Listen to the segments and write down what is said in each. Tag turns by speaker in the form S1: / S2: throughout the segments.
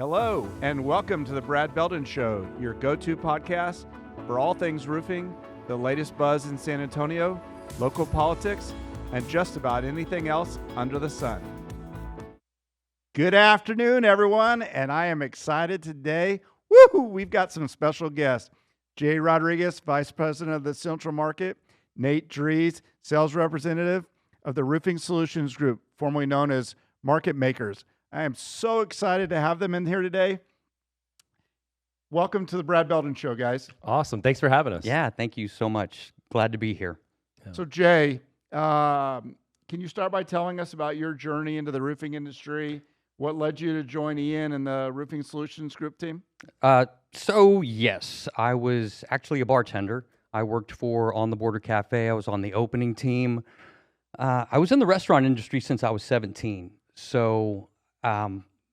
S1: Hello, and welcome to the Brad Beldon Show, your go-to podcast for all things roofing, the latest buzz in San Antonio, local politics, and just about anything else under the sun. Good afternoon, everyone, and I am excited today. Woohoo! We've got some special guests. Jay Rodriguez, Vice President of the Central Market, Nate Drees, Sales Representative of the Roofing Solutions Group, formerly known as Market Makers. I am so excited to have them in here today. Welcome to the Brad Beldon Show, guys.
S2: Awesome. Thanks for having us.
S3: Yeah, thank you so much. Glad to be here.
S2: Yeah.
S1: So, Jay, can you start by telling us about your journey into the roofing industry? What led you to join Ian and the Roofing Solutions Group team?
S3: Yes, I was actually a bartender. I worked for On the Border Cafe. I was on the opening team. I was in the restaurant industry since I was 17. So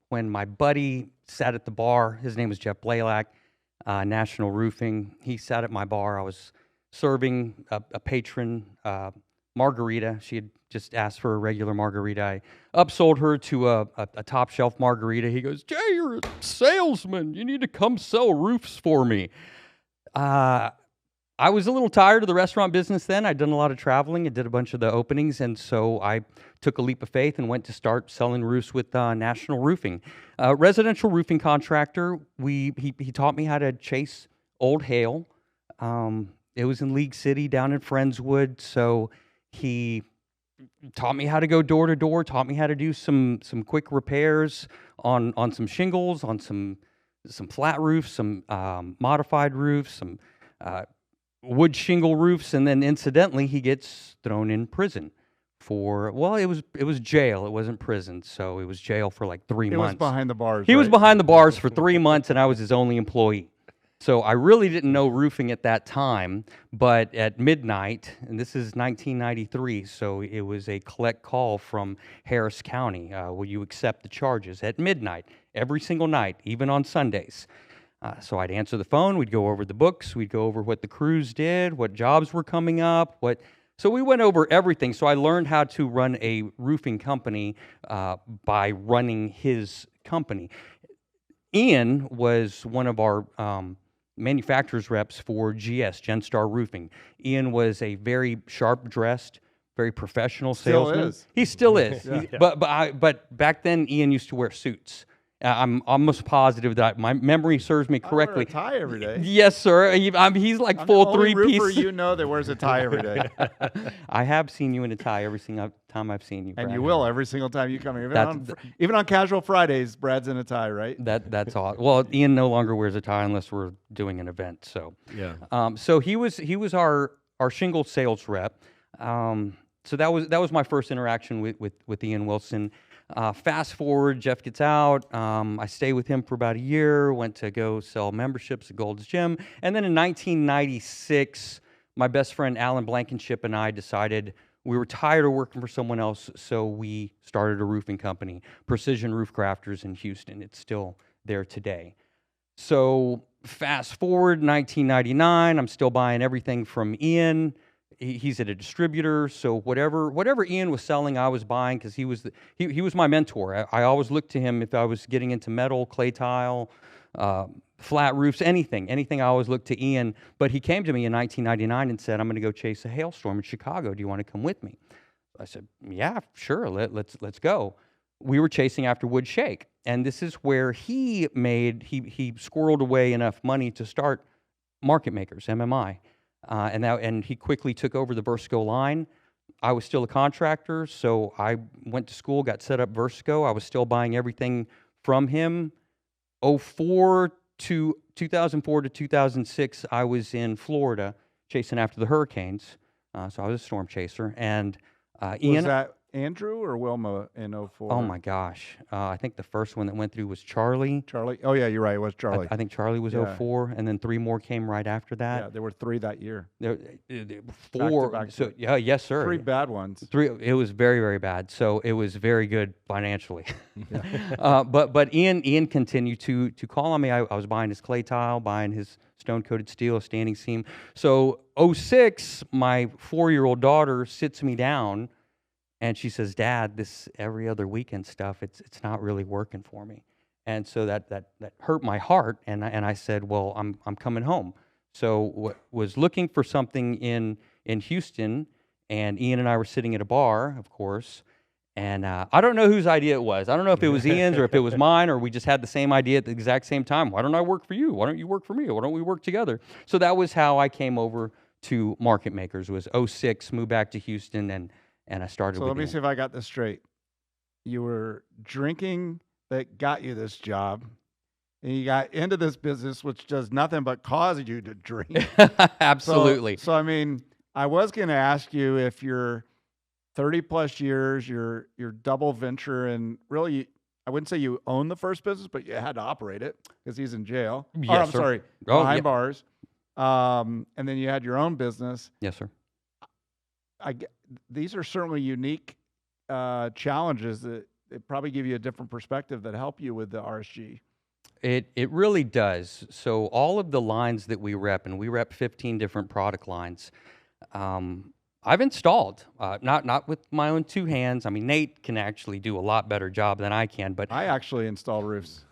S3: when my buddy sat at the bar, his name was Jeff Blaylock, National Roofing. He sat at my bar. I was serving a patron margarita. She had just asked for a regular margarita. I upsold her to a top shelf margarita. He goes, "Jay, you're a salesman. You need to come sell roofs for me." I was a little tired of the restaurant business then. I'd done a lot of traveling. I did a bunch of the openings, and so I took a leap of faith and went to start selling roofs with National Roofing. Residential roofing contractor. He taught me how to chase old hail. It was in League City down in Friendswood, so he taught me how to go door to door, taught me how to do some quick repairs on some shingles, on some flat roofs, some modified roofs, some wood shingle roofs, and then incidentally he gets thrown in prison for, well, it was jail. It wasn't prison, so it was jail for like 3 months.
S1: It was behind the bars.
S3: He
S1: right?
S3: was behind the bars for 3 months, and I was his only employee. So I really didn't know roofing at that time, but at midnight, and this is 1993, so it was a collect call from Harris County. Will you accept the charges? At midnight, every single night, even on Sundays. So I'd answer the phone, we'd go over the books, we'd go over what the crews did, what jobs were coming up, so we went over everything. So I learned how to run a roofing company by running his company. Ian was one of our manufacturer's reps for Genstar Roofing. Ian was a very sharp-dressed, very professional salesman. He still is.
S1: Yeah.
S3: But back then, Ian used to wear suits. I'm almost positive that my memory serves me correctly.
S1: I wear a tie every day.
S3: Yes, sir. He's like full three-piece.
S1: Roofer you know that wears a tie every day.
S3: I have seen you in a tie every single time I've seen you, Brad.
S1: And you will every single time you come here. Even on casual Fridays, Brad's in a tie, right?
S3: That's all. Well, Ian no longer wears a tie unless we're doing an event. So
S2: Yeah.
S3: So he was our shingle sales rep. So that was my first interaction with Ian Wilson. Fast forward, Jeff gets out. I stay with him for about a year, went to go sell memberships at Gold's Gym. And then in 1996, my best friend Alan Blankenship and I decided we were tired of working for someone else, so we started a roofing company, Precision Roof Crafters in Houston. It's still there today. So fast forward, 1999, I'm still buying everything from Ian. He's at a distributor, so whatever Ian was selling, I was buying because he was my mentor. I always looked to him if I was getting into metal, clay tile, flat roofs, anything. I always looked to Ian. But he came to me in 1999 and said, "I'm going to go chase a hailstorm in Chicago. Do you want to come with me?" I said, "Yeah, sure. Let's go." We were chasing after wood shake, and this is where he squirreled away enough money to start Market Makers, MMI. And he quickly took over the Versico line. I was still a contractor, so I went to school, got set up Versico. I was still buying everything from him. 2004 to 2006, I was in Florida chasing after the hurricanes. So I was a storm chaser. And Ian...
S1: Was that Andrew or Wilma in 04?
S3: Oh, my gosh. I think the first one that went through was Charlie.
S1: Charlie? Oh, yeah, you're right. It was Charlie.
S3: I think Charlie was 04, and then 3 more came right after that.
S1: Yeah, there were 3 that year.
S3: There 4.
S1: Back to
S3: So yeah, yes, sir.
S1: 3 bad ones.
S3: 3. It was very, very bad. So it was very good financially. But Ian continued to call on me. I was buying his clay tile, buying his stone-coated steel, standing seam. So 06, my 4-year-old daughter sits me down, and she says, "Dad, this every other weekend stuff, it's not really working for me." And so that hurt my heart, and I said, well, I'm coming home. So was looking for something in Houston, and Ian and I were sitting at a bar, of course, and I don't know whose idea it was. I don't know if it was Ian's or if it was mine, or we just had the same idea at the exact same time. Why don't I work for you? Why don't you work for me? Why don't we work together? So that was how I came over to Market Makers. It was 2006, moved back to Houston, and I started
S1: So
S3: with
S1: let me
S3: Ian.
S1: see if I got this straight. You were drinking that got you this job, and you got into this business, which does nothing but cause you to drink.
S3: Absolutely.
S1: So I mean, I was going to ask you if you're 30 plus years, you're double venture, and really, I wouldn't say you own the first business, but you had to operate it because he's in jail.
S3: Yes,
S1: or, I'm
S3: sir.
S1: sorry,
S3: Oh,
S1: behind
S3: yeah.
S1: bars. And then you had your own business.
S3: Yes, sir.
S1: These are certainly unique challenges that it probably give you a different perspective that help you with the RSG.
S3: It really does. So all of the lines that we rep, and we rep 15 different product lines, I've installed, not with my own two hands. I mean, Nate can actually do a lot better job than I can, but
S1: I actually install roofs.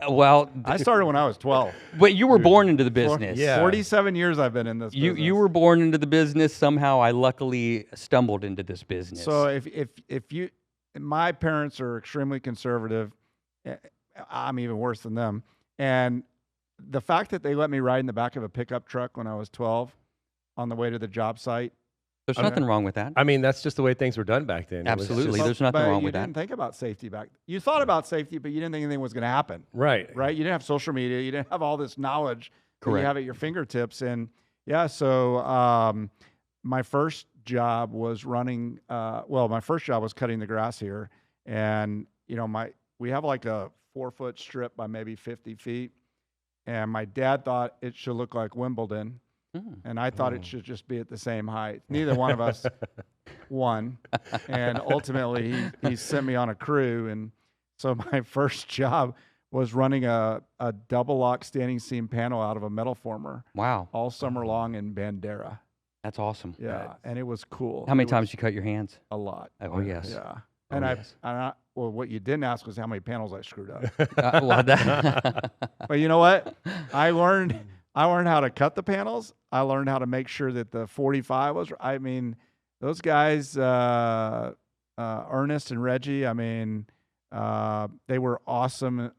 S3: well,
S1: I started when I was 12.
S3: but you were born into the business.
S4: Yeah.
S1: 47 years I've been in this business.
S3: You were born into the business. Somehow I luckily stumbled into this business.
S1: So if you, my parents are extremely conservative. I'm even worse than them. And the fact that they let me ride in the back of a pickup truck when I was 12 on the way to the job site.
S3: There's nothing wrong with that.
S4: I mean, that's just the way things were done back then. It was
S3: Absolutely.
S4: just-
S3: There's nothing wrong with
S1: You
S3: that.
S1: didn't think about safety back. You thought about safety, but you didn't think anything was going to happen.
S4: right.
S1: Right? You didn't have social media. You didn't have all this knowledge that you
S3: Correct.
S1: have at your fingertips. And yeah, so my first job was running. My first job was cutting the grass here, and we have like a 4-foot strip by maybe 50 feet, and my dad thought it should look like Wimbledon, and I thought it should just be at the same height. Neither one of us won, and ultimately he sent me on a crew, and so my first job was running a double lock standing seam panel out of a metal former
S3: Wow,
S1: all summer long in Bandera.
S3: that's awesome.
S1: Yeah, and it was cool.
S3: How many
S1: It was
S3: times you cut your hands?
S1: A lot.
S3: Oh, yes.
S1: Yeah.
S3: Oh,
S1: And
S3: yes.
S1: well, what you didn't ask was how many panels I screwed up.
S3: Well, that
S1: But you know what? I learned how to cut the panels. I learned how to make sure that the 45 was. I mean, those guys, Ernest and Reggie. I mean, they were awesome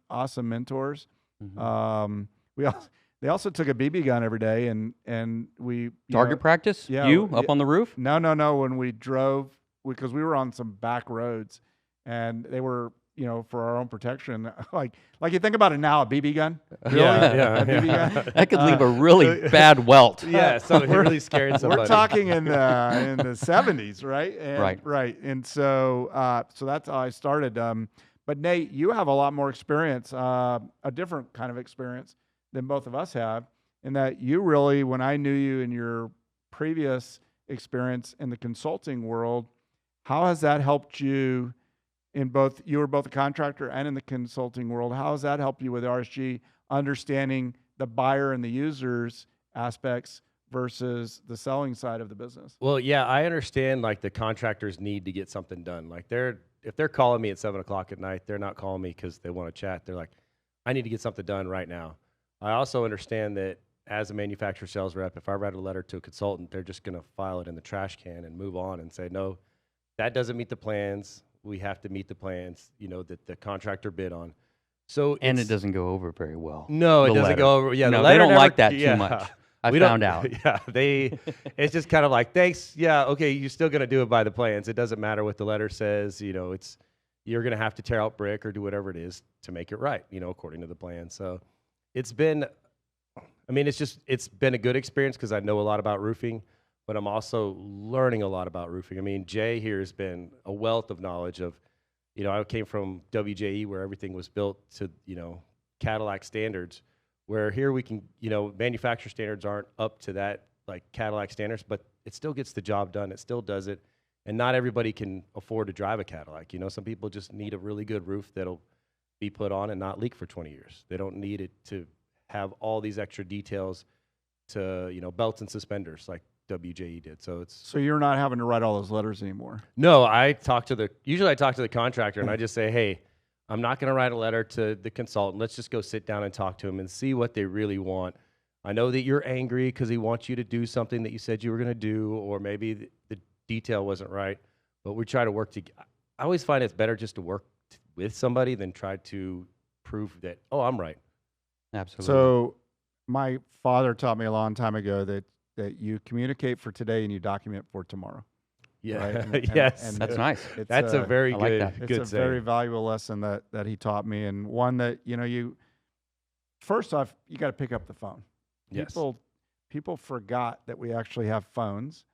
S1: mentors. They also took a BB gun every day, and we
S3: target practice.
S1: yeah,
S3: You
S1: yeah.
S3: up on the roof?
S1: No. When we drove, because we were on some back roads, and they were, for our own protection. Like you think about it now, a BB gun. Really?
S4: Yeah,
S1: A BB gun?
S3: That could leave a really bad welt.
S4: Yeah, so it really scared somebody.
S1: We're talking in the 70s, right? And,
S3: Right.
S1: And so that's how I started. But Nate, you have a lot more experience, a different kind of experience than both of us have, in that you really, when I knew you in your previous experience in the consulting world, how has that helped you in both, you were both a contractor and in the consulting world, how has that helped you with RSG, understanding the buyer and the users aspects versus the selling side of the business?
S4: Well, yeah, I understand like the contractors need to get something done. Like if they're calling me at 7:00 at night, they're not calling me because they want to chat. They're like, I need to get something done right now. I also understand that as a manufacturer sales rep, if I write a letter to a consultant, they're just going to file it in the trash can and move on and say, no, that doesn't meet the plans. We have to meet the plans, that the contractor bid on. So
S3: And it doesn't go over very well.
S4: No, it
S3: the
S4: doesn't
S3: letter.
S4: go over. Yeah,
S3: No,
S4: the
S3: they
S4: letter
S3: don't
S4: never-
S3: like that
S4: yeah.
S3: too much. I
S4: We don't-
S3: found out.
S4: Yeah, it's just kind of like, thanks. Yeah, okay, you're still going to do it by the plans. It doesn't matter what the letter says. You're going to have to tear out brick or do whatever it is to make it right, according to the plan. So it's been a good experience because I know a lot about roofing, but I'm also learning a lot about roofing. I mean, Jay here has been a wealth of knowledge of, I came from WJE where everything was built to, Cadillac standards, where here we can, manufacturer standards aren't up to that, like Cadillac standards, but it still gets the job done. It still does it. And not everybody can afford to drive a Cadillac. Some people just need a really good roof that'll be put on and not leak for 20 years. They don't need it to have all these extra details to, belts and suspenders like WJE did. So
S1: you're not having to write all those letters anymore.
S4: no, usually I talk to the contractor and I just say, hey, I'm not going to write a letter to the consultant. Let's just go sit down and talk to them and see what they really want. I know that you're angry because he wants you to do something that you said you were going to do, or maybe the detail wasn't right, but we try to work together. I always find it's better just to work with somebody than try to prove that, oh, I'm right.
S3: Absolutely.
S1: So my father taught me a long time ago that you communicate for today and you document for tomorrow.
S4: Yeah.
S1: Right? And-
S4: Yes.
S1: and
S3: That's nice.
S4: That's a very
S3: I like
S4: good,
S3: that.
S1: It's
S4: good
S1: a
S4: saying.
S1: very valuable lesson that he taught me, and one that you first off, you got to pick up the phone.
S4: Yes.
S1: People forgot that we actually have phones,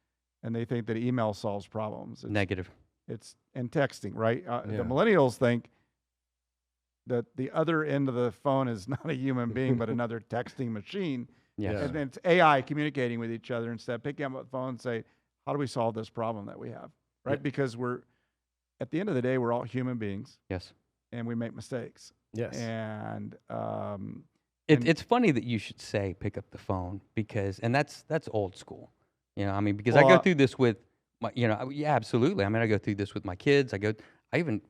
S1: and they think that email solves problems.
S3: Negative.
S1: It's and texting, right?
S4: Yeah.
S1: The millennials think that the other end of the phone is not a human being, but another texting machine.
S3: Yes.
S4: Yeah.
S1: And it's AI communicating with each other instead of picking up the phone and say, how do we solve this problem that we have? Right?
S4: Yeah.
S1: Because at the end of the day, we're all human beings
S3: Yes.
S1: and we make mistakes.
S4: Yes.
S1: And
S3: It's funny that you should say pick up the phone because, and that's old school. You know, I mean, because I go through this with my, yeah, absolutely. I mean, I go through this with my kids.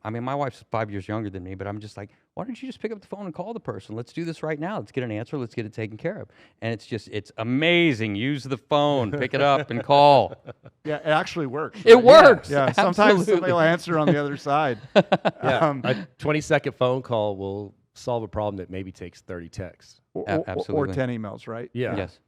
S3: My wife's 5 years younger than me, but I'm just like, why don't you just pick up the phone and call the person? Let's do this right now. Let's get an answer. Let's get it taken care of. And it's amazing. Use the phone, pick it up and call.
S1: yeah, it actually works.
S3: It
S1: right?
S3: works.
S1: Yeah. Sometimes
S3: Absolutely.
S1: somebody will answer on the other side.
S4: Yeah. A 20-second phone call will solve a problem that maybe takes 30 texts.
S1: Or
S3: Absolutely.
S1: 10 emails, right?
S4: Yeah.
S3: Yes.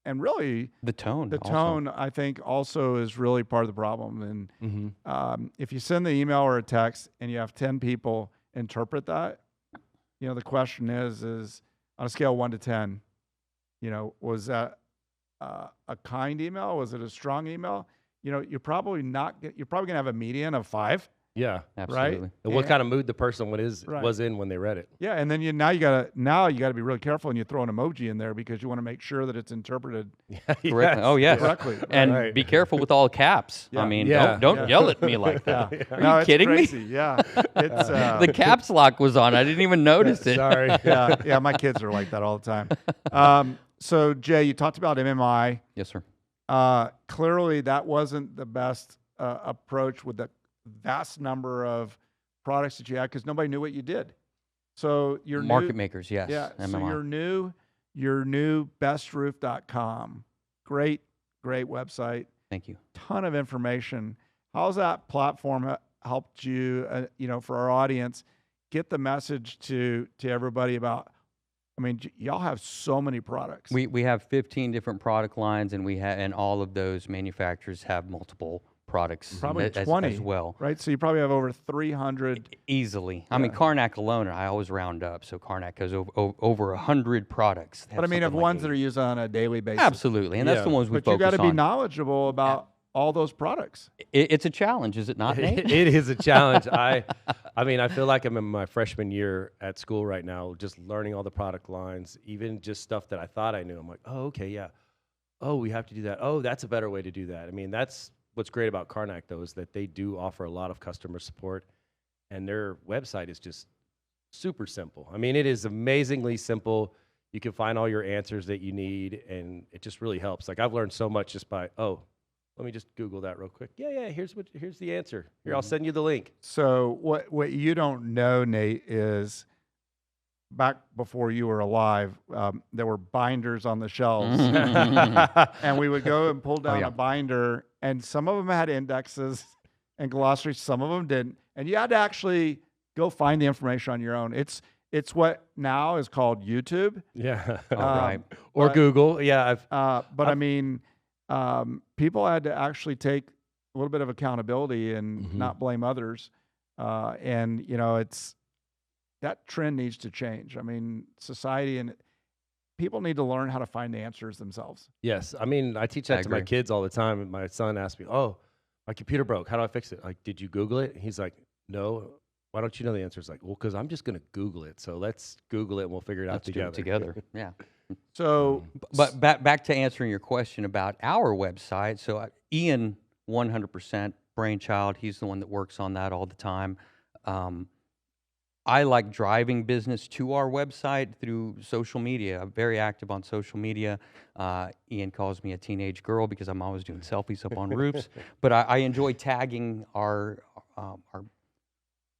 S1: And really,
S3: The tone.
S1: the
S3: also.
S1: tone, I think, also is really part of the problem. And
S4: Mm-hmm.
S1: if you send the email or a text and you have 10 people interpret that, the question is on a scale of 1 to 10, was that a kind email? Was it a strong email? You're probably going to have a median of 5.
S4: Yeah.
S3: Absolutely.
S4: And what
S1: And-
S4: kind of mood the person
S1: Right.
S4: was in when they read it.
S1: Yeah, and then you gotta be really careful and you throw an emoji in there because you want to make sure that it's interpreted
S3: Correctly.
S4: Yes.
S3: Oh, yes.
S1: correctly.
S3: And
S4: Right.
S3: be careful with all caps.
S1: Yeah.
S3: I mean,
S4: Yeah.
S3: don't
S1: Yeah.
S3: yell at me like that.
S1: Yeah.
S3: Are
S1: No,
S3: you
S1: it's
S3: kidding
S1: crazy.
S3: me?
S1: Yeah, it's
S3: The caps lock was on. I didn't even notice it.
S4: Sorry.
S1: yeah. My kids are like that all the time. So Jay, you talked about MMI.
S3: Yes, sir.
S1: Clearly, that wasn't the best approach with the vast number of products that you had because nobody knew what you did. So your
S3: Market makers, yes.
S1: Yeah. So
S3: MMI.
S1: your new bestroof.com. Great website.
S3: Thank you.
S1: Ton of information. How's that platform helped you, for our audience, get the message to everybody about, y'all have so many products.
S3: We have 15 different product lines, and all of those manufacturers have multiple products
S1: Probably
S3: as
S1: 20
S3: as well.
S1: right? So you probably have over 300.
S3: Easily. I mean, Karnak alone, I always round up. So Karnak has over 100 products. They
S1: But
S3: have
S1: of
S3: something like
S1: ones that
S3: 80.
S1: are used on a daily basis.
S3: Absolutely. And that's
S4: Yeah.
S3: the ones we
S1: But you got
S3: focus
S1: to be
S3: on.
S1: knowledgeable about all those products.
S3: It's a challenge, is it not, Nate?
S4: It is a challenge. I feel like I'm in my freshman year at school right now, just learning all the product lines, even just stuff that I thought I knew. I'm like, oh, okay, yeah. Oh, we have to do that. Oh, that's a better way to do that. I mean, that's what's great about Karnak, though, is that they do offer a lot of customer support, and their website is just super simple. I mean, it is amazingly simple. You can find all your answers that you need, and it just really helps. Like, I've learned so much just by, let me just Google that real quick. Yeah, here's the answer. Here, I'll send you the link.
S1: So what you don't know, Nate, is back before you were alive, there were binders on the shelves, and we would go and pull down
S3: yeah.
S1: a binder, and some of them had indexes and glossaries, some of them didn't, and you had to actually go find the information on your own. It's what now is called YouTube.
S4: Yeah.
S3: Right.
S4: Or
S1: but-
S4: Google. Yeah.
S1: People had to actually take a little bit of accountability and
S4: Mhm.
S1: not blame others. It's that trend needs to change. I mean, society and people need to learn how to find the answers themselves.
S4: Yes. I mean, I teach that
S3: I
S4: to my
S3: agree.
S4: kids all the time. And my son asked me, "Oh, my computer broke. How do I fix it?" Like, did you Google it? He's like, "No." Why don't you know the answer? It's like, well, because I'm just going to Google it. So let's Google it and we'll figure it out
S3: Let's do
S4: together.
S3: it together. Yeah.
S1: So,
S3: But back to answering your question about our website. So Ian, 100% brainchild. He's the one that works on that all the time. I like driving business to our website through social media. I'm very active on social media. Ian calls me a teenage girl because I'm always doing selfies up on roofs. But I enjoy tagging our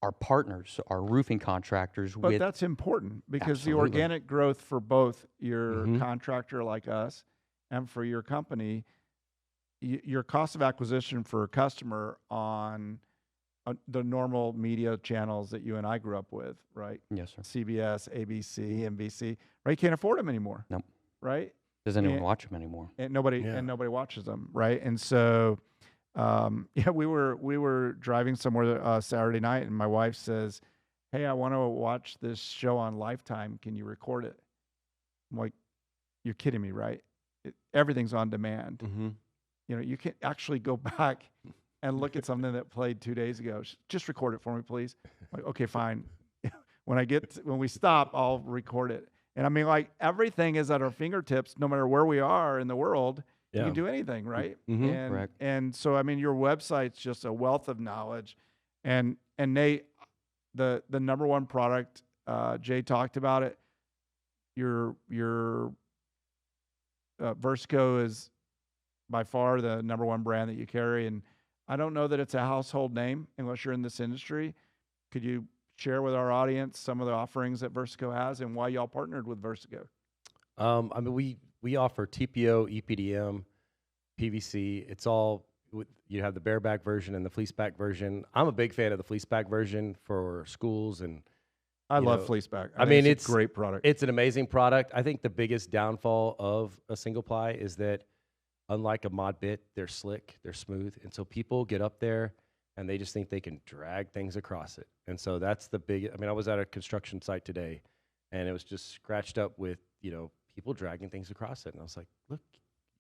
S3: our partners, our roofing contractors.
S1: But that's important because the
S3: Absolutely.
S1: organic growth for both your
S4: Mhm.
S1: contractor like us and for your company, your cost of acquisition for a customer on the normal media channels that you and I grew up with, right?
S3: Yes, sir.
S1: CBS, ABC, NBC, right? You can't afford them anymore.
S3: Nope.
S1: Right?
S3: Doesn't anyone
S1: And-
S3: watch them anymore?
S1: And nobody
S4: Yeah.
S1: watches them, right? And so, yeah, we were driving somewhere Saturday night, and my wife says, "Hey, I want to watch this show on Lifetime. Can you record it?" I'm like, "You're kidding me, right? Everything's on demand.
S4: Mm-hmm.
S1: You know, you can actually go back and look at something that played 2 days ago. Just record it for me, please." I'm like, okay, fine. When we stop, I'll record it. And I mean, like, everything is at our fingertips, no matter where we are in the world. You
S4: Yeah.
S1: can do anything, right?
S4: Mhm.
S1: And,
S3: Correct.
S1: and so, I mean, your website's just a wealth of knowledge. And Nate, the number one product, Jay talked about it. Your Versico is by far the number one brand that you carry. And I don't know that it's a household name unless you're in this industry. Could you share with our audience some of the offerings that Versico has and why y'all partnered with Versico?
S4: I mean, we offer TPO, EPDM, PVC. It's all you have the bareback version and the fleeceback version. I'm a big fan of the fleeceback version for schools, and
S1: I
S4: you
S1: love
S4: know,
S1: fleeceback.
S4: I mean,
S1: it's a great product.
S4: It's an amazing product. I think the biggest downfall of a single ply is that, unlike a mod bit, they're slick, they're smooth, and so people get up there and they just think they can drag things across it. And so that's the big. I mean, I was at a construction site today, and it was just scratched up with people dragging things across it, and I was like, look,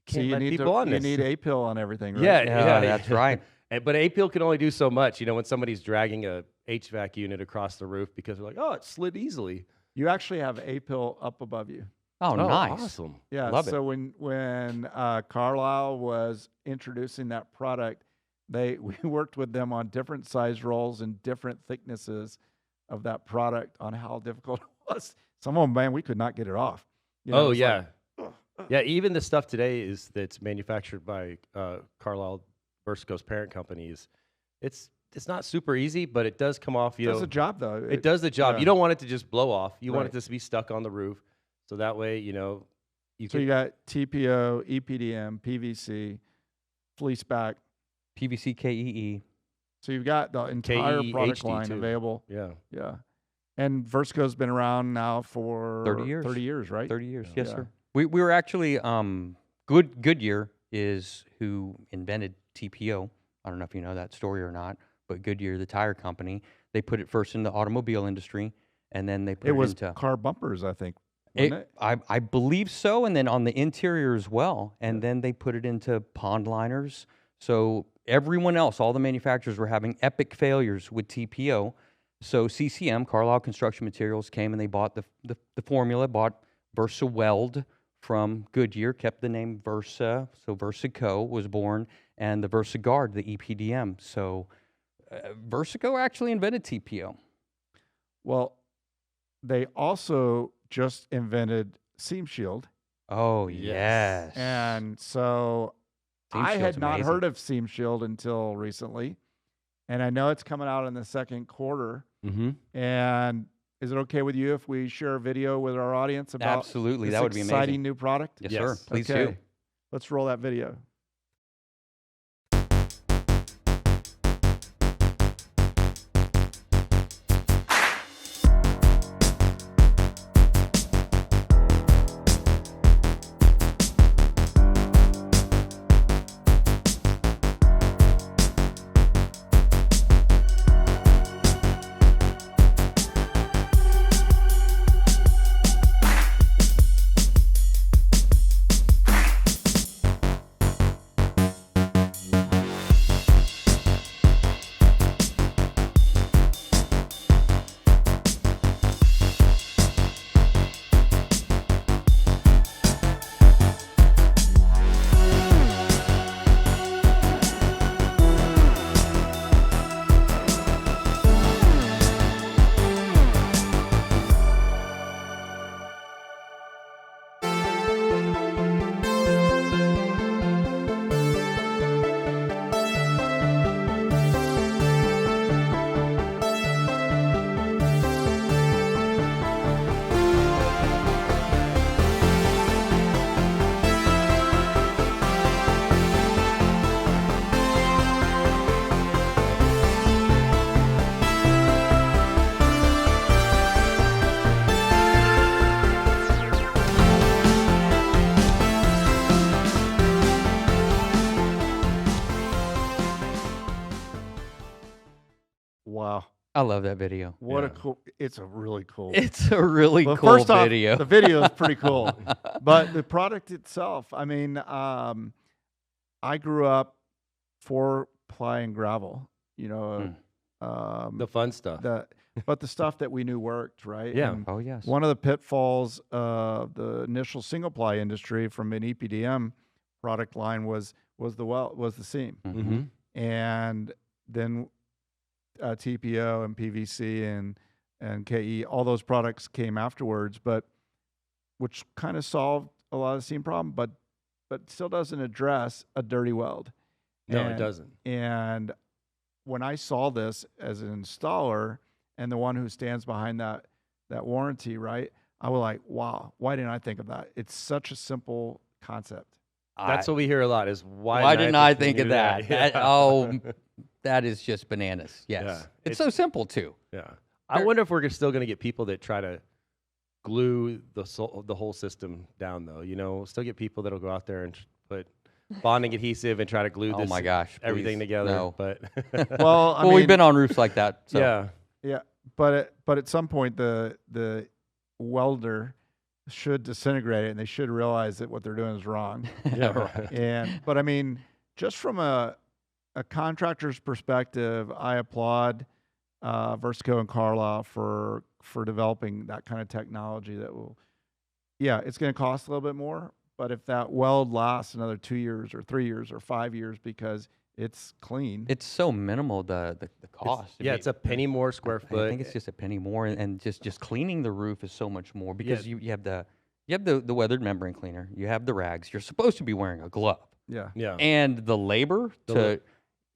S4: you can't let people on this.
S1: You need A-pill on everything, right?
S4: Yeah,
S3: that's right.
S4: But A-pill can only do so much. When somebody's dragging a HVAC unit across the roof because they're like, oh, it slid easily.
S1: You actually have A-pill up above you.
S3: Oh, nice.
S4: Awesome.
S1: Yeah.
S3: Love it.
S1: So when Carlisle was introducing that product, we worked with them on different size rolls and different thicknesses of that product on how difficult it was. Some of them, man, we could not get it off.
S4: Oh,
S1: it's
S4: yeah.
S1: like,
S4: Yeah, even the stuff today that's manufactured by Carlisle, Versico's parent company. It's not super easy, but it does come off.
S1: It does the job, though.
S4: It does the job.
S1: yeah.
S4: You don't want it to just blow off. You want
S1: Right.
S4: it to be stuck on the roof, so that way you
S1: So you got TPO, EPDM, PVC, fleeceback.
S3: PVC KEE.
S1: So you've got the entire
S4: KE
S1: product
S4: HD
S1: line
S4: too.
S1: available.
S4: Yeah.
S1: Yeah. And Versico's been around now for
S3: 30 years.
S1: 30 years, right?
S3: 30 years.
S4: Yeah.
S3: Yes, sir. We were actually Goodyear is who invented TPO. I don't know if you know that story or not, but Goodyear, the tire company, they put it first in the automobile industry, and then they put
S1: It
S3: it
S1: was
S3: into
S1: car bumpers, I think. Wasn't it?
S3: I believe so, and then on the interior as well, and then they put it into pond liners. So everyone else, all the manufacturers were having epic failures with TPO. So CCM, Carlisle Construction Materials, came and they bought the formula, bought Versa Weld from Goodyear, kept the name Versa, so Versico was born, and the Versa Guard, the EPDM. So Versico actually invented TPO.
S1: Well, they also just invented Seam Shield.
S3: Oh,
S4: Yes.
S3: yes.
S1: And so
S3: Seam
S1: I
S3: Shield's
S1: had not
S3: amazing.
S1: heard of Seam Shield until recently. And I know it's coming out in the second quarter.
S4: Mm-hmm.
S1: And is it okay with you if we share a video with our audience about
S3: Absolutely,
S1: this
S3: that would be
S1: exciting
S3: amazing.
S1: new product?
S3: Yes,
S4: Yes.
S3: sir. Please
S1: Okay.
S3: do.
S1: Let's roll that video.
S3: I love that video.
S1: What a
S4: Yeah.
S1: cool! It's a really cool.
S3: It's a really
S1: Well,
S3: cool
S1: first off,
S3: video.
S1: the video is pretty cool, but the product itself. I mean, I grew up 4-ply and gravel. You know,
S4: The fun stuff.
S1: but the stuff that we knew worked, right?
S4: Yeah.
S1: And
S3: Oh yes.
S1: one of the pitfalls of the initial single-ply industry from an EPDM product line was the seam,
S3: Mm-hmm.
S1: and then TPO and PVC and KE, all those products came afterwards, but which kind of solved a lot of the seam problem, but still doesn't address a dirty weld.
S4: No, it doesn't.
S1: And when I saw this as an installer and the one who stands behind that warranty, right, I was like, wow, why didn't I think of that? It's such a simple concept.
S4: That's what we hear a lot is
S3: Why didn't I think of
S4: do
S3: that?
S4: Yeah.
S3: That is just bananas. Yes.
S4: Yeah.
S3: It's so simple too.
S4: Yeah. I wonder if we're still going to get people that try to glue the whole system down, though. You know, still get people that'll go out there and put bonding adhesive and try to glue
S3: Oh my gosh.
S4: everything
S3: please,
S4: together.
S3: no.
S4: But
S1: Well, I
S3: Well,
S1: mean,
S3: we've been on roofs like that. So.
S4: yeah,
S1: yeah, but at some point the welder should disintegrate it, and they should realize that what they're doing is wrong.
S4: yeah, right.
S1: But I mean, just from a contractor's perspective, I applaud Versico and Carlisle for developing that kind of technology that will, yeah, it's going to cost a little bit more, but if that weld lasts another 2 years or 3 years or 5 years because it's clean,
S3: It's so minimal the cost.
S4: Yeah, it's a penny more square
S3: I
S4: foot.
S3: think it's just a penny more, and just cleaning the roof is so much more because you have the weathered membrane cleaner, you have the rags. You're supposed to be wearing a glove,
S1: yeah.
S4: Yeah,
S3: and the labor
S4: The
S3: to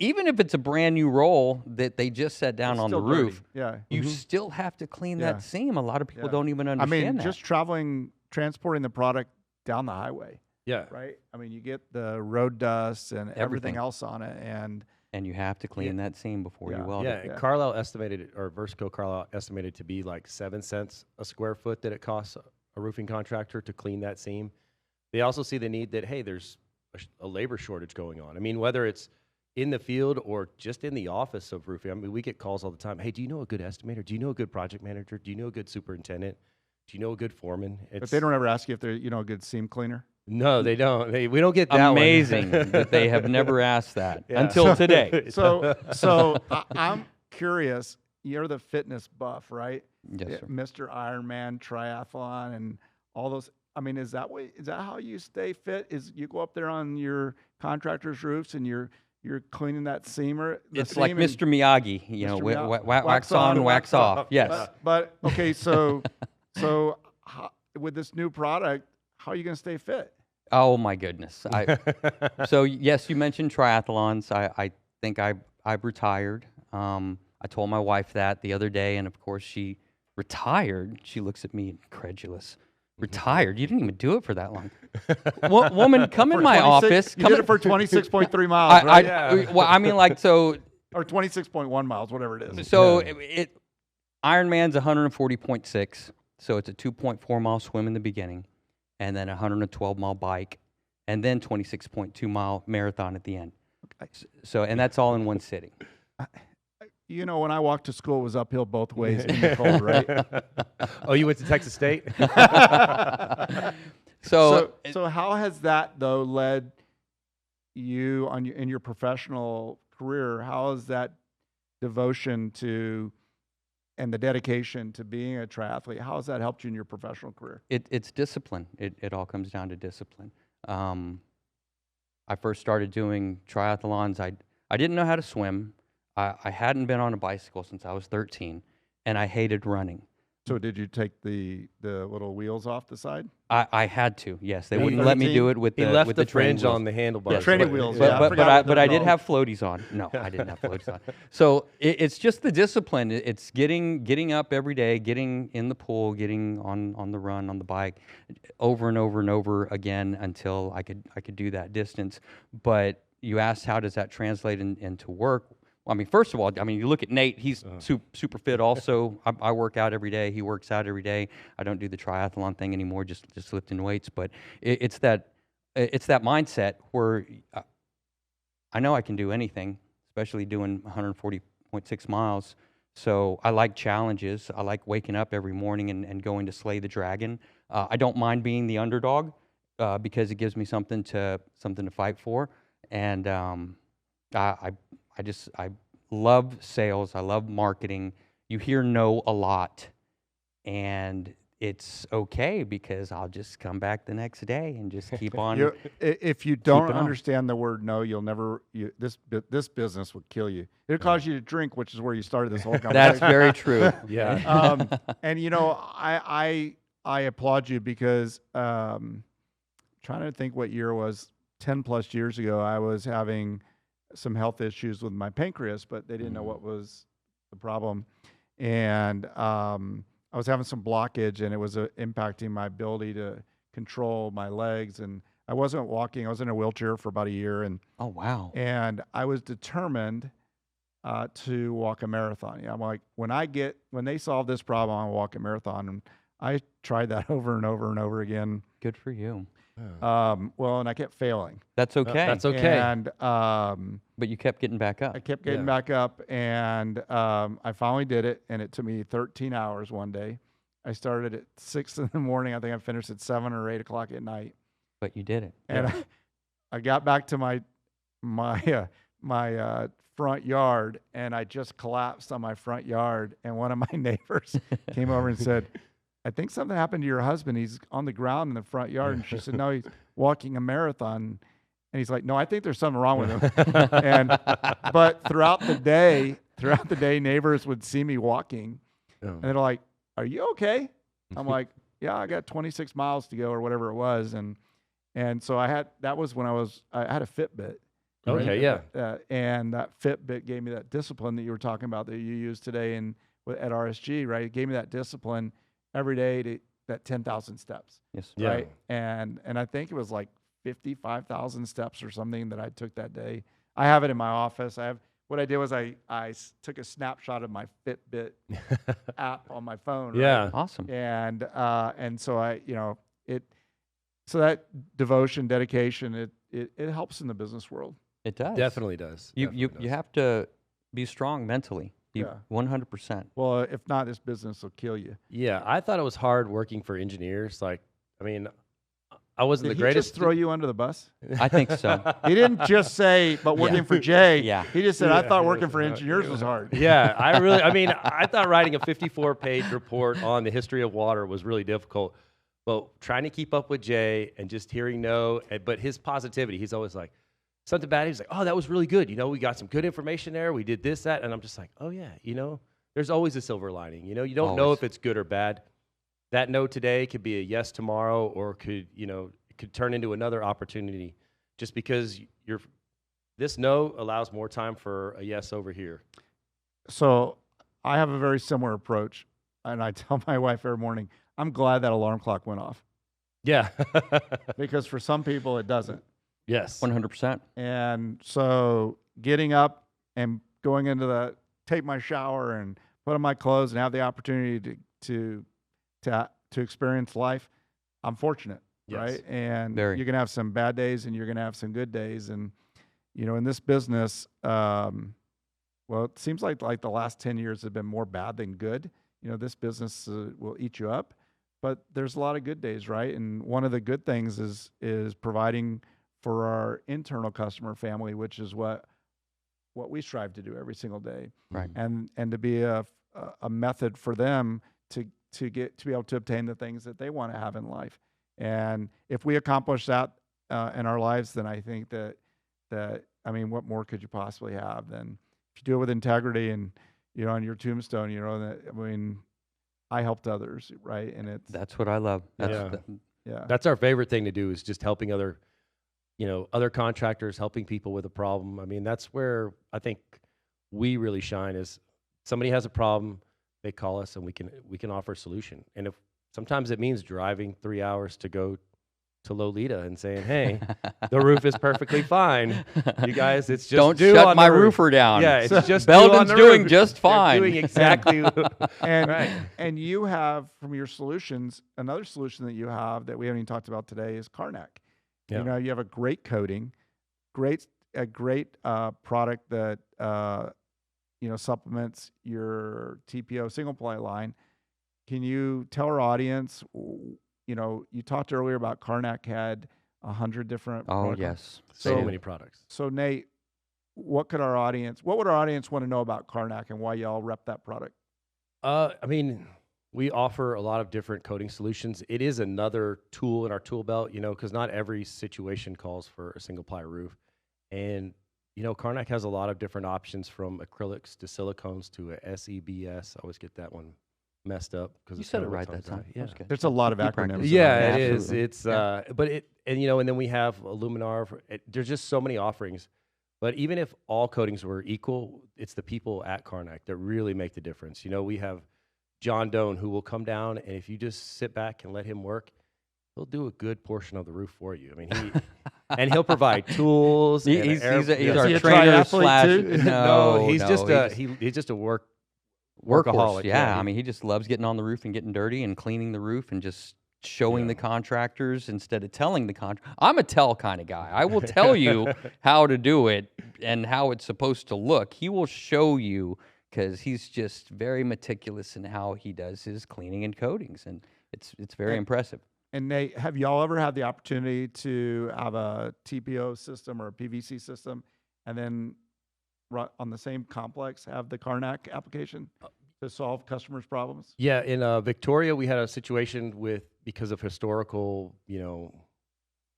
S3: even if it's a brand new roll that they just set down
S1: It's
S3: on the
S1: still dirty.
S3: roof,
S1: Yeah.
S3: you still have to clean
S1: Yeah.
S3: that seam. A lot of people
S1: Yeah.
S3: don't even
S1: I
S3: understand
S1: mean,
S3: that.
S1: just transporting the product down the highway,
S4: yeah.
S1: right? I mean, you get the road dust and everything
S3: Everything.
S1: else on it, and
S3: and you have to clean that seam before
S1: Yeah.
S3: you weld
S4: Yeah,
S3: it.
S1: Yeah.
S4: Carlisle estimated, or Versico Carlisle estimated to be like 7 cents a square foot that it costs a roofing contractor to clean that seam. They also see the need that, hey, there's a labor shortage going on. I mean, whether it's in the field or just in the office of roofing. I mean, we get calls all the time. Hey, do you know a good estimator? Do you know a good project manager? Do you know a good superintendent? Do you know a good foreman?
S1: but they don't ever ask you if they're a good seam cleaner.
S4: No, they don't. We don't get that one.
S3: Amazing that they have never asked that
S4: Yeah.
S3: until today.
S1: So I'm curious. You're the fitness buff, right?
S3: Yes, sir.
S1: Mr. Ironman triathlon and all those. I mean, is that how you stay fit? Is you go up there on your contractors' roofs and you're cleaning that seamer?
S3: It's like Mr. Miyagi, you know,
S1: Mr. Miyagi.
S3: wax on, wax off. Yes.
S1: But okay, so how, with this new product, how are you going to stay fit?
S3: Oh my goodness. So yes, you mentioned triathlons. I think I've retired. I told my wife that the other day, and of course she retired. She looks at me incredulous. Retired? You didn't even do it for that long. Woman, come in my office.
S1: You did it for 26.3 miles, right?
S3: Well, I mean, like, so
S1: or 26.1 miles, whatever it is.
S3: So Ironman's 140.6, so it's a 2.4 mile swim in the beginning, and then a 112 mile bike, and then 26.2 mile marathon at the end.
S1: Okay.
S3: So, and that's all in one sitting.
S1: You know, when I walked to school, it was uphill both ways in the cold, right?
S4: Oh, you went to Texas State?
S3: So
S1: how has that though led you in your professional career? How has that devotion to and the dedication to being a triathlete, how has that helped you in your professional career?
S3: it's discipline. It all comes down to discipline. I first started doing triathlons. I didn't know how to swim. I hadn't been on a bicycle since I was 13, and I hated running.
S1: So did you take the little wheels off the side?
S3: I had to, yes. They
S1: At
S3: wouldn't let me
S1: 13?
S3: do it with
S4: He
S3: the
S4: left
S3: with
S4: the
S3: training
S4: fringe
S3: wheels.
S4: on the handlebars.
S1: Training wheels,
S3: But,
S1: yeah. I
S3: but,
S1: forgot
S3: but, I,
S1: what
S3: but
S1: they're
S3: I did
S1: called.
S3: have floaties on. No, I didn't have floaties on. So it's just the discipline. It's getting up every day, getting in the pool, getting on the run, on the bike, over and over and over again until I could do that distance. But you asked, how does that translate into work? Well, I mean, first of all, you look at Nate. He's super fit. Also, I work out every day. He works out every day. I don't do the triathlon thing anymore, just lifting weights. But it's that mindset where I know I can do anything, especially doing 140.6 miles. So I like challenges. I like waking up every morning and going to slay the dragon. I don't mind being the underdog because it gives me something to fight for. And I I love sales. I love marketing. You hear no a lot, and it's okay because I'll just come back the next day and just keep on.
S1: If you don't
S3: keeping on.
S1: understand the word no, you'll never. This business will kill you. It'll cause you to drink, which is where you started this whole conversation.
S3: That's very true.
S4: Yeah.
S1: And I applaud you because trying to think what year it was 10 plus years ago. I was having some health issues with my pancreas, but they didn't know what was the problem, and I was having some blockage, and it was impacting my ability to control my legs, and I wasn't walking. I was in a wheelchair for about a year, and
S3: Oh wow.
S1: I was determined to walk a marathon. I'm like, when they solve this problem, I'll walk a marathon. And I tried that over and over and over again.
S3: Good for you.
S1: Well, and I kept failing.
S3: That's okay.
S4: That's okay.
S1: And
S3: But you kept getting back up.
S1: I kept getting back up, and I finally did it. And it took me 13 hours one day. I started at 6 in the morning. I think I finished at 7 or 8 o'clock at night.
S3: But you did it.
S1: And I got back to my front yard, and I just collapsed on my front yard. And one of my neighbors came over and said, "I think something happened to your husband. He's on the ground in the front yard." And she said, "No, he's walking a marathon." And he's like, "No, I think there's something wrong with him." But throughout the day, neighbors would see me walking, and they're like, "Are you okay?" I'm like, "Yeah, I got 26 miles to go," or whatever it was. And so that was when I had a Fitbit.
S4: Okay, yeah.
S1: And that Fitbit gave me that discipline that you were talking about that you use today at RSG, right? It gave me that discipline every day to that 10,000 steps.
S3: Yes.
S4: Yeah.
S1: Right. And I think it was like 55,000 steps or something that I took that day. I have it in my office. What I did was I took a snapshot of my Fitbit app on my phone. Right?
S4: Yeah.
S3: Awesome.
S1: And so so that devotion, dedication, it helps in the business world.
S3: It does.
S4: Definitely does.
S3: You have to be strong mentally. 100%.
S1: Well, if not, this business will kill you.
S4: Yeah, I thought it was hard working for engineers. Like, I mean, I wasn't
S1: Did
S4: the greatest.
S1: He just throw you under the bus?
S3: I think so.
S1: He didn't just say, "But working for Jay."
S3: Yeah.
S1: He just said, "I thought working for engineers was hard."
S4: Yeah, I thought writing a 54-page report on the history of water was really difficult. But trying to keep up with Jay and just hearing no, but his positivity, he's always like, something bad, he's like, "Oh, that was really good. We got some good information there. We did this, that." And I'm just like, "Oh, yeah, there's always a silver lining. You don't know if it's good or bad. That no today could be a yes tomorrow, or could turn into another opportunity just because this no allows more time for a yes over here."
S1: So I have a very similar approach. And I tell my wife every morning, I'm glad that alarm clock went off.
S4: Yeah.
S1: Because for some people, it doesn't.
S4: Yes.
S3: 100%.
S1: And so getting up and going take my shower and put on my clothes and have the opportunity to experience life, I'm fortunate,
S4: Yes.
S1: right? And
S3: Very.
S1: you're going to have some bad days and you're going to have some good days. And, in this business, well, it seems like the last 10 years have been more bad than good. This business will eat you up, but there's a lot of good days, right? And one of the good things is providing for our internal customer family, which is what we strive to do every single day,
S3: Right.
S1: and to be a method for them to be able to obtain the things that they want to have in life. And if we accomplish that in our lives, then I think that what more could you possibly have than if you do it with integrity and on your tombstone, I helped others, right? And
S3: That's what I love.
S4: That's our favorite thing to do, is just helping other contractors, helping people with a problem. I mean, that's where I think we really shine. Is somebody has a problem, they call us and we can offer a solution. And if sometimes it means driving 3 hours to go to Lolita and saying, "Hey, the roof is perfectly fine. You guys, it's just
S3: Don't
S4: due
S3: shut
S4: on
S3: my
S4: the roof."
S3: roofer down.
S4: Yeah, it's just due on
S3: Beldon's
S4: the
S3: doing
S4: roof.
S3: just
S4: They're
S3: fine.
S4: doing exactly.
S1: and
S4: Right.
S1: and you have from your solutions, another solution that you have that we haven't even talked about today is Carnac.
S4: Yeah.
S1: You have a great coating, a great product that supplements your TPO single ply line. Can you tell our audience, you talked earlier about Karnak had 100 different
S3: Oh, yes.
S4: So many products.
S1: So Nate, what would our audience want to know about Karnak and why y'all rep that product?
S4: I mean, we offer a lot of different coating solutions. It is another tool in our tool belt, because not every situation calls for a single ply roof. And, Karnak has a lot of different options from acrylics to silicones to a SEBS. I always get that one messed up because
S3: You said it right that time.
S4: Yeah.
S1: There's a lot of
S3: You practiced.
S1: acronyms.
S4: Yeah, it is.
S3: Absolutely.
S4: It's and then we have Aluminar. There's just so many offerings. But even if all coatings were equal, it's the people at Karnak that really make the difference. We have John Doan who will come down, and if you just sit back and let him work, he'll do a good portion of the roof for you. I mean, and he'll provide tools.
S3: He's our
S1: Is he a
S3: trainer
S1: triathlete too?
S4: He's just a
S3: workhorse.
S4: workaholic.
S3: Yeah, I mean, he just loves getting on the roof and getting dirty and cleaning the roof and just showing the contractors instead of telling the contractor. I'm a tell kind of guy. I will tell you how to do it and how it's supposed to look. He will show you because he's just very meticulous in how he does his cleaning and coatings, and it's very impressive.
S1: And Nate, have y'all ever had the opportunity to have a TPO system or a PVC system and then on the same complex have the Karnak application to solve customers' problems?
S4: Yeah, in Victoria, we had a situation because of historical,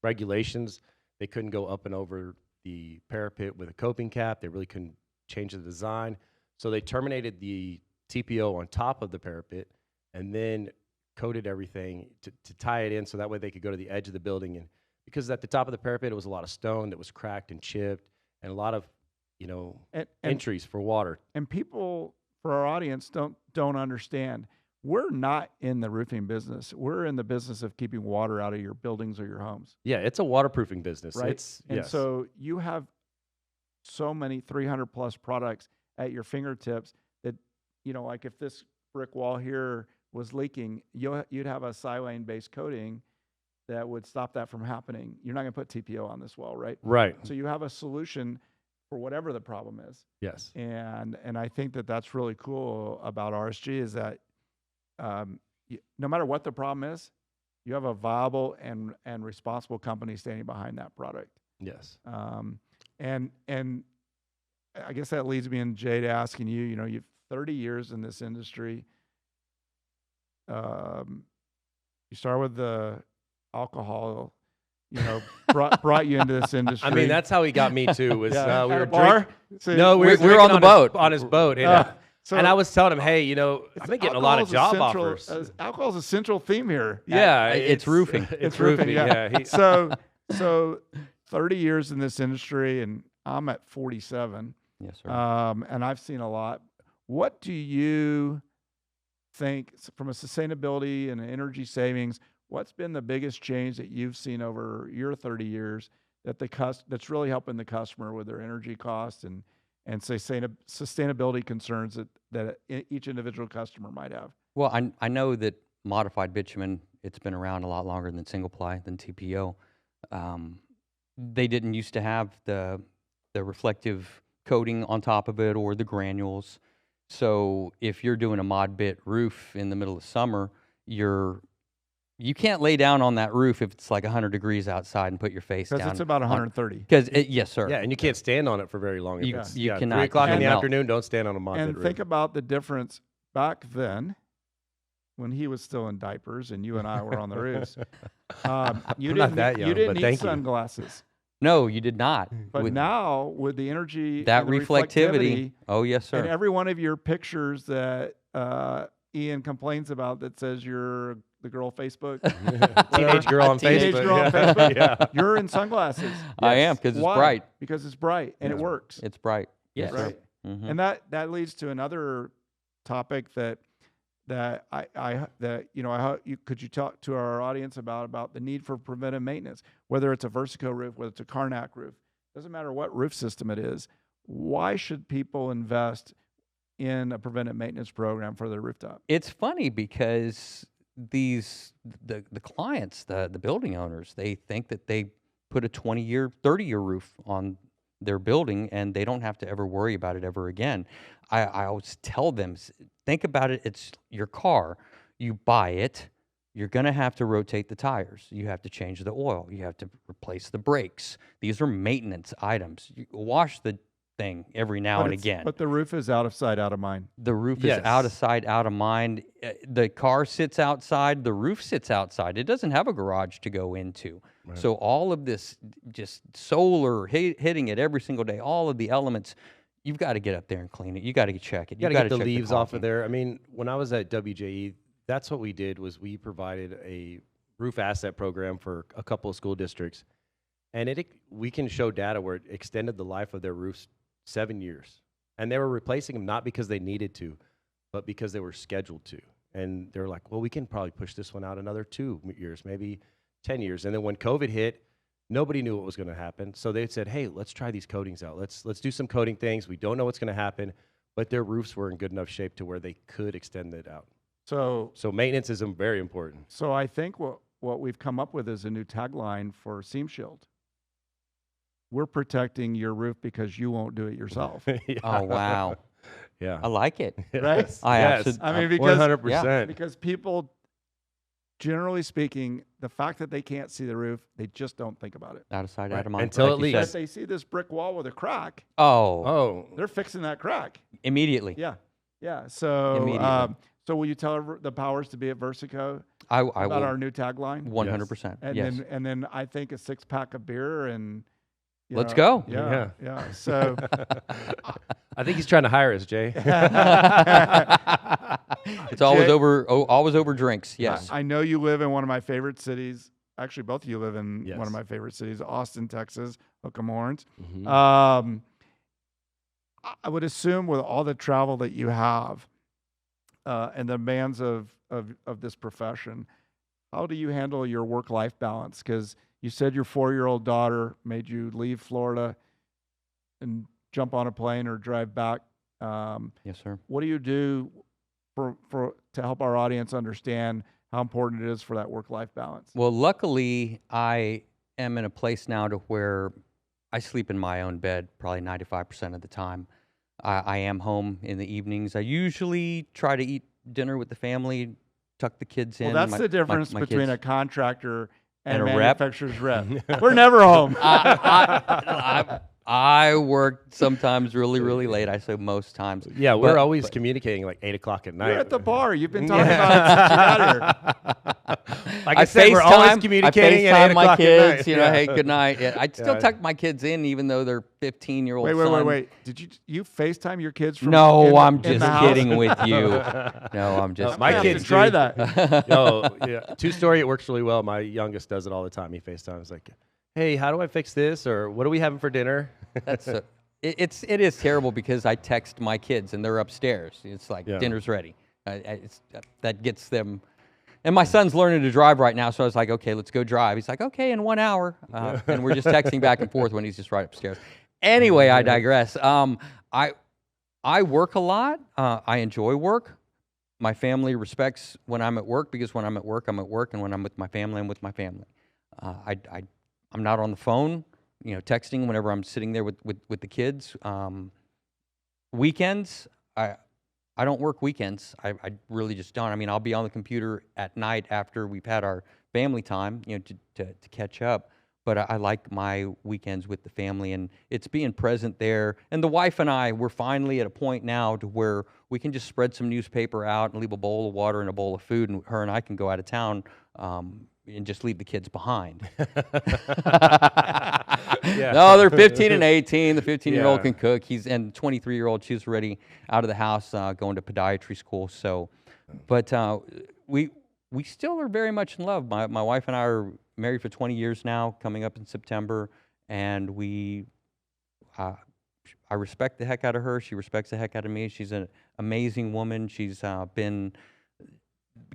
S4: regulations, they couldn't go up and over the parapet with a coping cap. They really couldn't change the design. So they terminated the TPO on top of the parapet and then coated everything to tie it in so that way they could go to the edge of the building. And because at the top of the parapet, it was a lot of stone that was cracked and chipped and a lot of, entries for water.
S1: And people, for our audience, don't understand. We're not in the roofing business. We're in the business of keeping water out of your buildings or your homes.
S4: Yeah, it's a waterproofing business.
S1: Right. So you have so many 300 plus products at your fingertips that, like if this brick wall here was leaking, you'd have a silane based coating that would stop that from happening. You're not going to put TPO on this wall, right?
S4: Right.
S1: So you have a solution for whatever the problem is.
S4: Yes.
S1: And I think that's really cool about RSG is that no matter what the problem is, you have a viable and responsible company standing behind that product.
S4: Yes.
S1: And I guess that leads me in, Jay, to asking you, you've 30 years in this industry. You start with the alcohol, brought you into this industry.
S4: I mean, that's how he got me too. Was
S1: yeah.
S4: we were
S1: bar?
S4: No, we
S3: were on the boat.
S4: On his boat. And I was telling him, hey, I've been getting a lot of job offers.
S1: Alcohol is a central theme here.
S4: Yeah,
S3: it's roofing.
S4: It's roofing. Yeah.
S1: So 30 years in this industry, and I'm at 47.
S3: Yes, sir.
S1: And I've seen a lot. What do you think from a sustainability and energy savings? What's been the biggest change that you've seen over your 30 years that's really helping the customer with their energy costs and sustainability concerns that each individual customer might have?
S3: Well, I know that modified bitumen, it's been around a lot longer than single ply, than TPO. They didn't used to have the reflective coating on top of it or the granules. So if you're doing a mod bit roof in the middle of summer, you can't lay down on that roof if it's like 100 degrees outside and put your face down.
S1: Because it's about 130.
S3: Yes, sir.
S4: Yeah, and you can't stand on it for very long.
S3: You cannot.
S4: 3 o'clock in the
S3: melt.
S4: afternoon, don't stand on a mod
S1: And
S4: bit
S1: think
S4: roof.
S1: about the difference back then when he was still in diapers and you and I were on the roofs. You
S4: not that young,
S1: you didn't
S4: but
S1: need
S4: thank you.
S1: sunglasses.
S3: No, you did not.
S1: But now with the energy,
S3: that
S1: and the
S3: reflectivity. Oh, yes, sir.
S1: and every one of your pictures that Ian complains about that says you're the girl Facebook,
S4: Teenage girl on
S1: teenage
S4: Facebook.
S1: girl on Facebook,
S4: Yeah.
S1: you're in sunglasses.
S3: I am, because it's
S1: Why?
S3: bright.
S1: Because it's bright and it works.
S3: It's bright.
S4: Yes.
S1: Right.
S3: Mhm.
S1: And that leads to another topic that could you talk to our audience about the need for preventive maintenance, whether it's a Versico roof, whether it's a Karnak roof, doesn't matter what roof system it is. Why should people invest in a preventive maintenance program for their rooftop?
S3: It's funny because the clients, the building owners, they think that they put a 20-year, 30-year roof on their building, and they don't have to ever worry about it ever again. I always tell them, think about it. It's your car. You buy it. You're going to have to rotate the tires. You have to change the oil. You have to replace the brakes. These are maintenance items. You wash the thing every now and again.
S1: But the roof is out of sight, out of mind.
S3: The roof
S4: Yes.
S3: is out of sight, out of mind. The car sits outside. The roof sits outside. It doesn't have a garage to go into.
S4: Right.
S3: So all of this just solar hitting it every single day, all of the elements, you've got to get up there and clean it. You got to check it.
S4: You got to get the
S3: check
S4: leaves off of
S3: caulking.
S4: there. I mean, when I was at WJE, that's what we did was we provided a roof asset program for a couple of school districts. And we can show data where it extended the life of their roofs 7 years. And they were replacing them not because they needed to, but because they were scheduled to. And they're like, well, we can probably push this one out another 2 years, maybe 10 years. And then when COVID hit, nobody knew what was going to happen. So they said, hey, let's try these coatings out. Let's do some coating things. We don't know what's going to happen, but their roofs were in good enough shape to where they could extend it out.
S1: So
S4: maintenance is very important.
S1: So I think what we've come up with is a new tagline for Seam Shield. We're protecting your roof because you won't do it yourself.
S4: Yeah.
S3: Oh, wow.
S4: Yeah.
S3: I like it.
S1: Right?
S3: Yes.
S1: I mean, because
S4: 100%.
S1: because people, generally speaking, the fact that they can't see the roof, they just don't think about it.
S3: Out of sight,
S4: Right.
S3: out of mind.
S4: Until
S3: like
S4: it
S3: you
S4: leaks.
S1: If they see this brick wall with a crack,
S3: Oh,
S4: Oh,
S1: they're fixing that crack.
S3: immediately.
S1: Yeah. Yeah. So,
S3: Immediately.
S1: So will you tell the powers to be at Versico
S3: I
S1: about
S3: will.
S1: our new tagline?
S3: 100%.
S1: And
S3: Yes.
S1: then I think a 6-pack of beer and you
S3: Let's
S1: know,
S3: go.
S1: Yeah. So
S4: I think he's trying to hire us, Jay.
S3: It's always
S1: Jay-
S3: always over drinks. Yes.
S1: I know you live in one of my favorite cities. Actually, both of you live in
S4: Yes.
S1: one of my favorite cities, Austin, Texas, Hook 'em Horns.
S4: Mhm.
S1: I would assume with all the travel that you have and the demands of this profession, how do you handle your work-life balance? Because you said your 4-year-old daughter made you leave Florida and jump on a plane or drive back.
S3: Yes, sir.
S1: What do you do to help our audience understand how important it is for that work-life balance?
S3: Well, luckily, I am in a place now to where I sleep in my own bed probably 95% of the time. I am home in the evenings. I usually try to eat dinner with the family, tuck the kids in.
S1: Well, that's
S3: my-
S1: the difference
S3: my
S1: between
S3: kids.
S1: a contractor and
S3: And
S1: a
S3: a rep?
S1: manufacturer's rep. We're never home.
S3: I work sometimes really, really late. I say most times.
S4: Yeah, we're
S3: But-
S4: always communicating like 8 o'clock at night.
S1: You're at the bar. You've been talking about it since you got here.
S4: Like I said, we're always communicating at 8
S3: FaceTime my
S4: o'clock
S3: kids,
S4: at night.
S3: you know, hey, good night. Yeah, I still
S4: Yeah.
S3: tuck my kids in even though they're 15-year-old
S1: Wait. Did you FaceTime your kids from
S3: No,
S1: in-
S3: I'm
S1: in
S3: just
S1: the house?
S3: kidding with you. No, I'm just
S4: My
S1: I have
S3: kidding.
S4: kids
S1: to try
S4: do.
S1: that.
S4: No, yeah. True story, it works really well. My youngest does it all the time. He FaceTimes like, hey, how do I fix this? Or what are we having for dinner?
S3: That's it is terrible because I text my kids and they're upstairs. It's like
S4: Yeah.
S3: dinner's ready. That gets them. And my son's learning to drive right now, so I was like, okay, let's go drive. He's like, okay, in 1 hour, and we're just texting back and forth when he's just right upstairs. Anyway, I digress. I work a lot. I enjoy work. My family respects when I'm at work because when I'm at work, I'm at work, and when I'm with my family, I'm with my family. I'm not on the phone, you know, texting whenever I'm sitting there with the kids. Weekends, I don't work weekends. I really just don't. I mean, I'll be on the computer at night after we've had our family time, you know, to catch up. But I like my weekends with the family, and it's being present there. And the wife and I, we're finally at a point now to where we can just spread some newspaper out and leave a bowl of water and a bowl of food, and her and I can go out of town and just leave the kids behind.
S4: Yeah.
S3: No, they're 15 and 18. The 15-year-old
S4: Yeah.
S3: can cook. And the 23-year-old, she's already out of the house, going to podiatry school. So, but we still are very much in love. My wife and I are married for 20 years now, coming up in September, and I respect the heck out of her. She respects the heck out of me. She's an amazing woman. She's been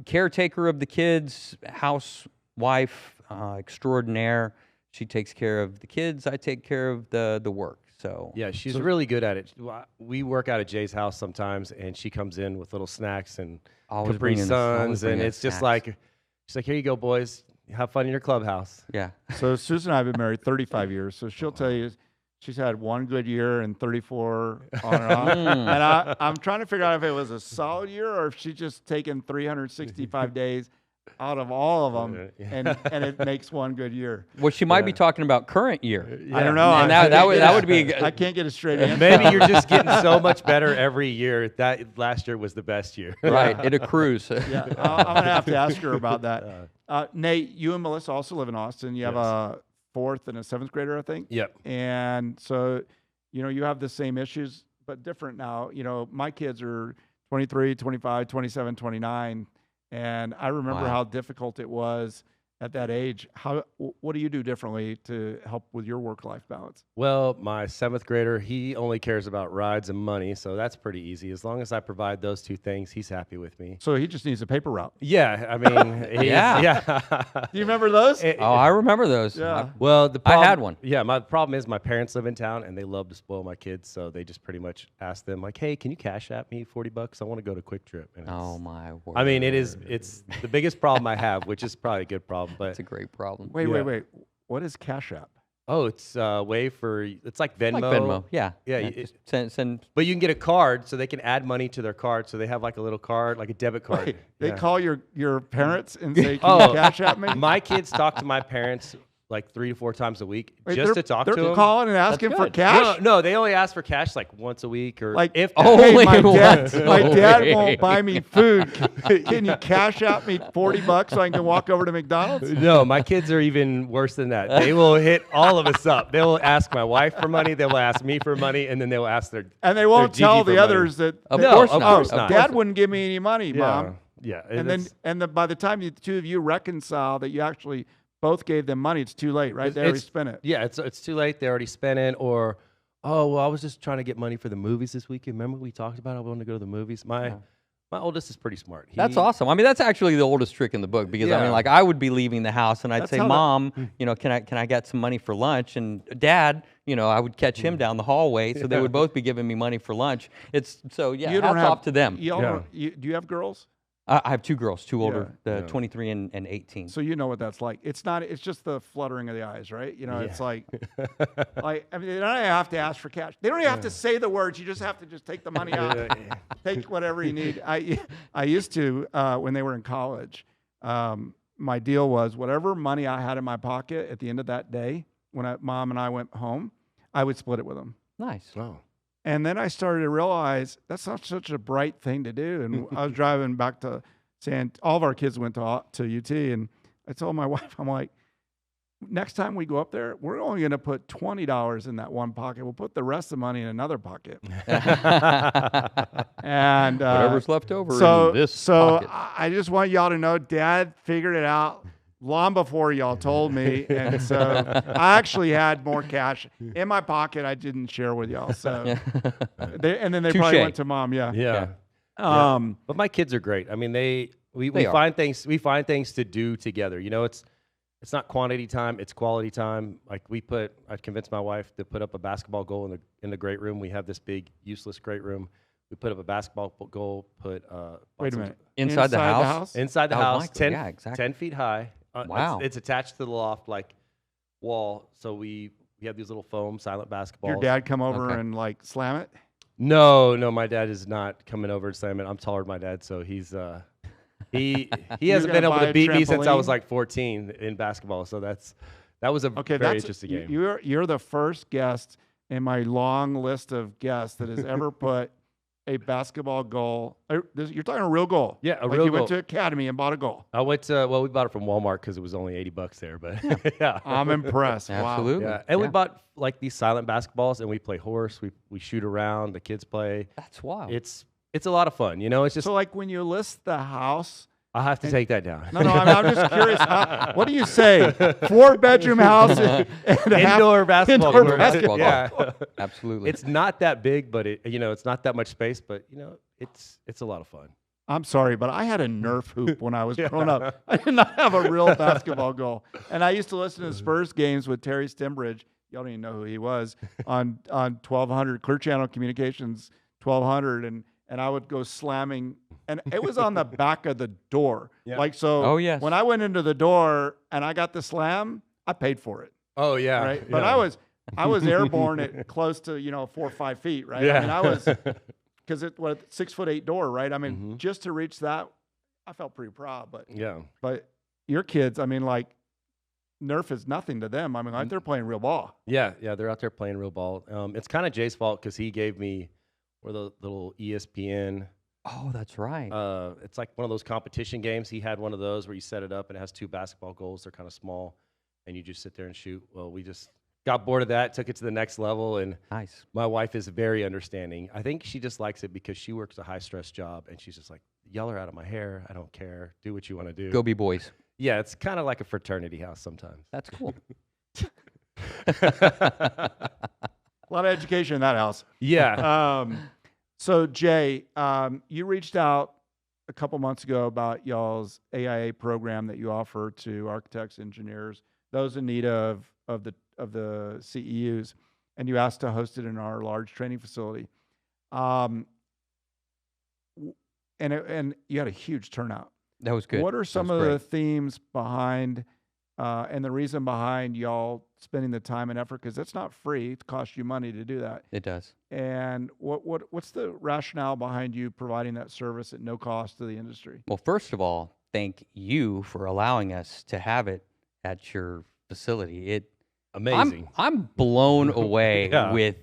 S3: caretaker of the kids, housewife extraordinaire. She takes care of the kids. I take care of the work. So
S4: Yeah, she's really good at it. We work out at Jay's house sometimes, and she comes in with little snacks and
S3: always
S4: Capri
S3: bringing
S4: Suns, and
S3: bringing
S4: it's just
S3: snacks.
S4: like, she's like, here you go, boys. Have fun in your clubhouse.
S3: Yeah.
S1: So Susan and I have been married 35 years. So she'll tell you, she's had one good year and 34 on and off. And I'm trying to figure out if it was a solid year or if she's just taken 365 days out of all of them, and it makes one good year.
S3: Well, she might be talking about current year.
S1: I don't know.
S3: And that would be.
S1: I can't get a straight answer.
S4: Maybe you're just getting so much better every year. That last year was the best year.
S3: Right. It accrues.
S1: Yeah, I'm going to have to ask her about that. Nate, you and Melissa also live in Austin. You have a 4th and a 7th grader, I think.
S4: Yep.
S1: And so, you have the same issues, but different now. My kids are 23, 25, 27, 29. And I remember how difficult it was at that age. What do you do differently to help with your work-life balance?
S4: Well, my 7th grader, he only cares about rides and money, so that's pretty easy. As long as I provide those 2 things, he's happy with me.
S1: So he just needs a paper route.
S4: Yeah, I mean,
S3: Yeah.
S1: Do you remember those?
S3: I remember those.
S1: Yeah.
S4: Well,
S3: I had one.
S4: Yeah, my problem is my parents live in town and they love to spoil my kids, so they just pretty much ask them like, "Hey, can you cash at me $40? I want to go to Quick Trip." And
S3: Oh my word.
S4: I mean, it's the biggest problem I have, which is probably a good problem, but
S3: It's a great problem.
S1: Wait. What is Cash App?
S4: oh, it's a way it's like Venmo.
S3: Like Venmo. Yeah.
S4: Yeah,
S3: Just send.
S4: But you can get a card, so they can add money to their card. So they have like a little card, like a debit card.
S1: Wait, they
S4: Yeah.
S1: call your parents and say, "Can you Cash App me?"
S4: My kids talk to my parents like 3 to 4 times a week
S1: Wait,
S4: just to talk to
S1: they're
S4: them.
S1: calling and asking for
S3: good.
S1: cash.
S4: No, they only ask for cash like once a week or
S1: Like,
S4: if
S3: Oh,
S1: hey,
S3: Only
S1: my
S3: once a
S1: dad
S3: week.
S1: won't buy me food. Can you Cash App me $40 so I can walk over to McDonald's?
S4: No, my kids are even worse than that. They will hit all of us up. They will ask my wife for money. They will ask me for money, and then they will ask their
S1: And they won't
S4: Gigi
S1: tell
S4: for
S1: the
S4: money.
S1: others that.
S3: Of
S1: that-
S3: course
S4: of
S3: not.
S4: course not.
S1: Dad wouldn't give me any money, Mom.
S4: Yeah,
S1: And then by the time the two of you reconcile that you actually both gave them money, it's too late, right? They already spent it.
S4: Yeah, it's too late. They already spent it. Or, oh, well, I was just trying to get money for the movies this weekend. Remember we talked about I wanted to go to the movies. My oldest is pretty smart.
S3: That's awesome. I mean, that's actually the oldest trick in the book because I mean,
S4: Yeah.
S3: like, I would be leaving the house and I'd
S1: That's
S3: say,
S1: how the-
S3: "Mom, can I get some money for lunch?" And Dad, I would catch him down the hallway, so they would both be giving me money for lunch. It's so
S1: You
S3: hats
S1: don't have
S3: off to them.
S1: Y'all
S4: Yeah.
S1: don't- do you have girls?
S3: I have 2 girls, 2 older,
S4: Yeah.
S3: 23 and 18.
S1: So you know what that's like. It's not. It's just the fluttering of the eyes, right? It's like I mean, they don't have to ask for cash. They don't even have to say the words. You just have to just take the money out, take whatever you need. I used to when they were in college. My deal was whatever money I had in my pocket at the end of that day, when Mom and I went home, I would split it with them.
S3: Nice.
S4: Oh.
S1: And then I started to realize that's not such a bright thing to do. And I was driving back to all of our kids went to UT, and I told my wife, I'm like, next time we go up there, we're only going to put $20 in that one pocket. We'll put the rest of the money in another pocket. And
S3: Whatever's left over
S1: so
S3: in this pocket.
S1: I just want y'all to know, Dad figured it out long before y'all told me, and so I actually had more cash in my pocket I didn't share with y'all. So, and then they probably
S3: Touche.
S1: went to Mom. Yeah.
S4: Yeah. But my kids are great. I mean, we
S3: They are.
S4: find things to do together. It's not quantity time, it's quality time. Like I convinced my wife to put up a basketball goal in the great room. We have this big useless great room. We put up a basketball goal,
S1: Wait a minute.
S3: Inside the house?
S4: inside the
S3: That was
S4: house,
S3: my-
S4: 10,
S3: yeah, exactly.
S4: 10 feet high.
S3: Wow.
S4: It's attached to the loft like wall. So we have these little foam silent basketballs.
S1: Your dad come over
S3: Okay.
S1: and like slam it?
S4: No, my dad is not coming over to slam it. I'm taller than my dad, so he's he hasn't been
S1: gonna
S4: able
S1: buy
S4: to
S1: a
S4: beat me since I was
S1: trampoline?
S4: like 14 in basketball. So that was a
S1: Okay,
S4: very
S1: that's
S4: interesting game.
S1: You're the first guest in my long list of guests that has ever put a basketball goal. You're talking a real goal.
S4: Yeah, a
S1: like
S4: real
S1: you went
S4: goal.
S1: to Academy and bought a goal.
S4: I went to we bought it from Walmart because it was only $80 there, but yeah.
S1: I'm impressed.
S3: Absolutely.
S4: Yeah, and we
S3: Yeah.
S4: bought like these silent basketballs, and we play horse. We shoot around. The kids play.
S3: That's wild.
S4: It's a lot of fun. It's
S1: Wow.
S4: just
S1: So like when you list the house.
S4: I'll have to take that down.
S1: No, I'm just curious. What do you say? 4-bedroom house and a half-
S4: Indoor basketball
S1: indoor
S4: court.
S3: basketball
S4: Yeah.
S3: Absolutely.
S4: It's not that big, but it's not that much space, but it's a lot of fun.
S1: I'm sorry, but I had a Nerf hoop when I was growing up. I did not have a real basketball goal. And I used to listen to Spurs games with Terry Stimbridge. Y'all don't even know who he was on 1200 Clear Channel Communications 1200, and I would go slamming, and it was on the back of the door.
S4: Yeah.
S1: Like so.
S3: Oh, yes.
S1: When I went into the door and I got the slam, I paid for it.
S4: Oh yeah,
S1: Right. But I was I was airborne at close to 4 or 5 feet, right?
S4: Yeah.
S1: I mean, I was because it was 6'8" door, right? I mean,
S4: Mhm.
S1: just to reach that, I felt pretty proud.
S4: Yeah.
S1: But your kids, I mean, like Nerf is nothing to them. I mean, like they're playing real ball.
S4: Yeah, they're out there playing real ball. It's kind of Jay's fault because he gave me the little ESPN.
S3: Oh, that's right.
S4: It's like one of those competition games. He had one of those where you set it up and it has 2 basketball goals. They're kind of small, and you just sit there and shoot. Well, we just got bored of that, took it to the next level, and
S3: Nice.
S4: my wife is very understanding. I think she just likes it because she works a high-stress job, and she's just like, yell her out of my hair. I don't care. Do what you want to do.
S3: Go be boys.
S4: Yeah, it's kind of like a fraternity house sometimes.
S3: That's cool.
S1: A lot of education in that house.
S4: Yeah.
S1: So Jay, you reached out a couple months ago about y'all's AIA program that you offer to architects, engineers, those in need of the CEUs, and you asked to host it in our large training facility. And you had a huge turnout.
S3: That was good.
S1: What are some
S3: That
S1: of
S3: was
S1: the
S3: great.
S1: themes behind and the reason behind y'all spending the time and effort? Because it's not free; it costs you money to do that.
S3: It does.
S1: And what's the rationale behind you providing that service at no cost to the industry?
S3: Well, first of all, thank you for allowing us to have it at your facility.
S4: Amazing.
S3: I'm blown away
S4: Yeah.
S3: with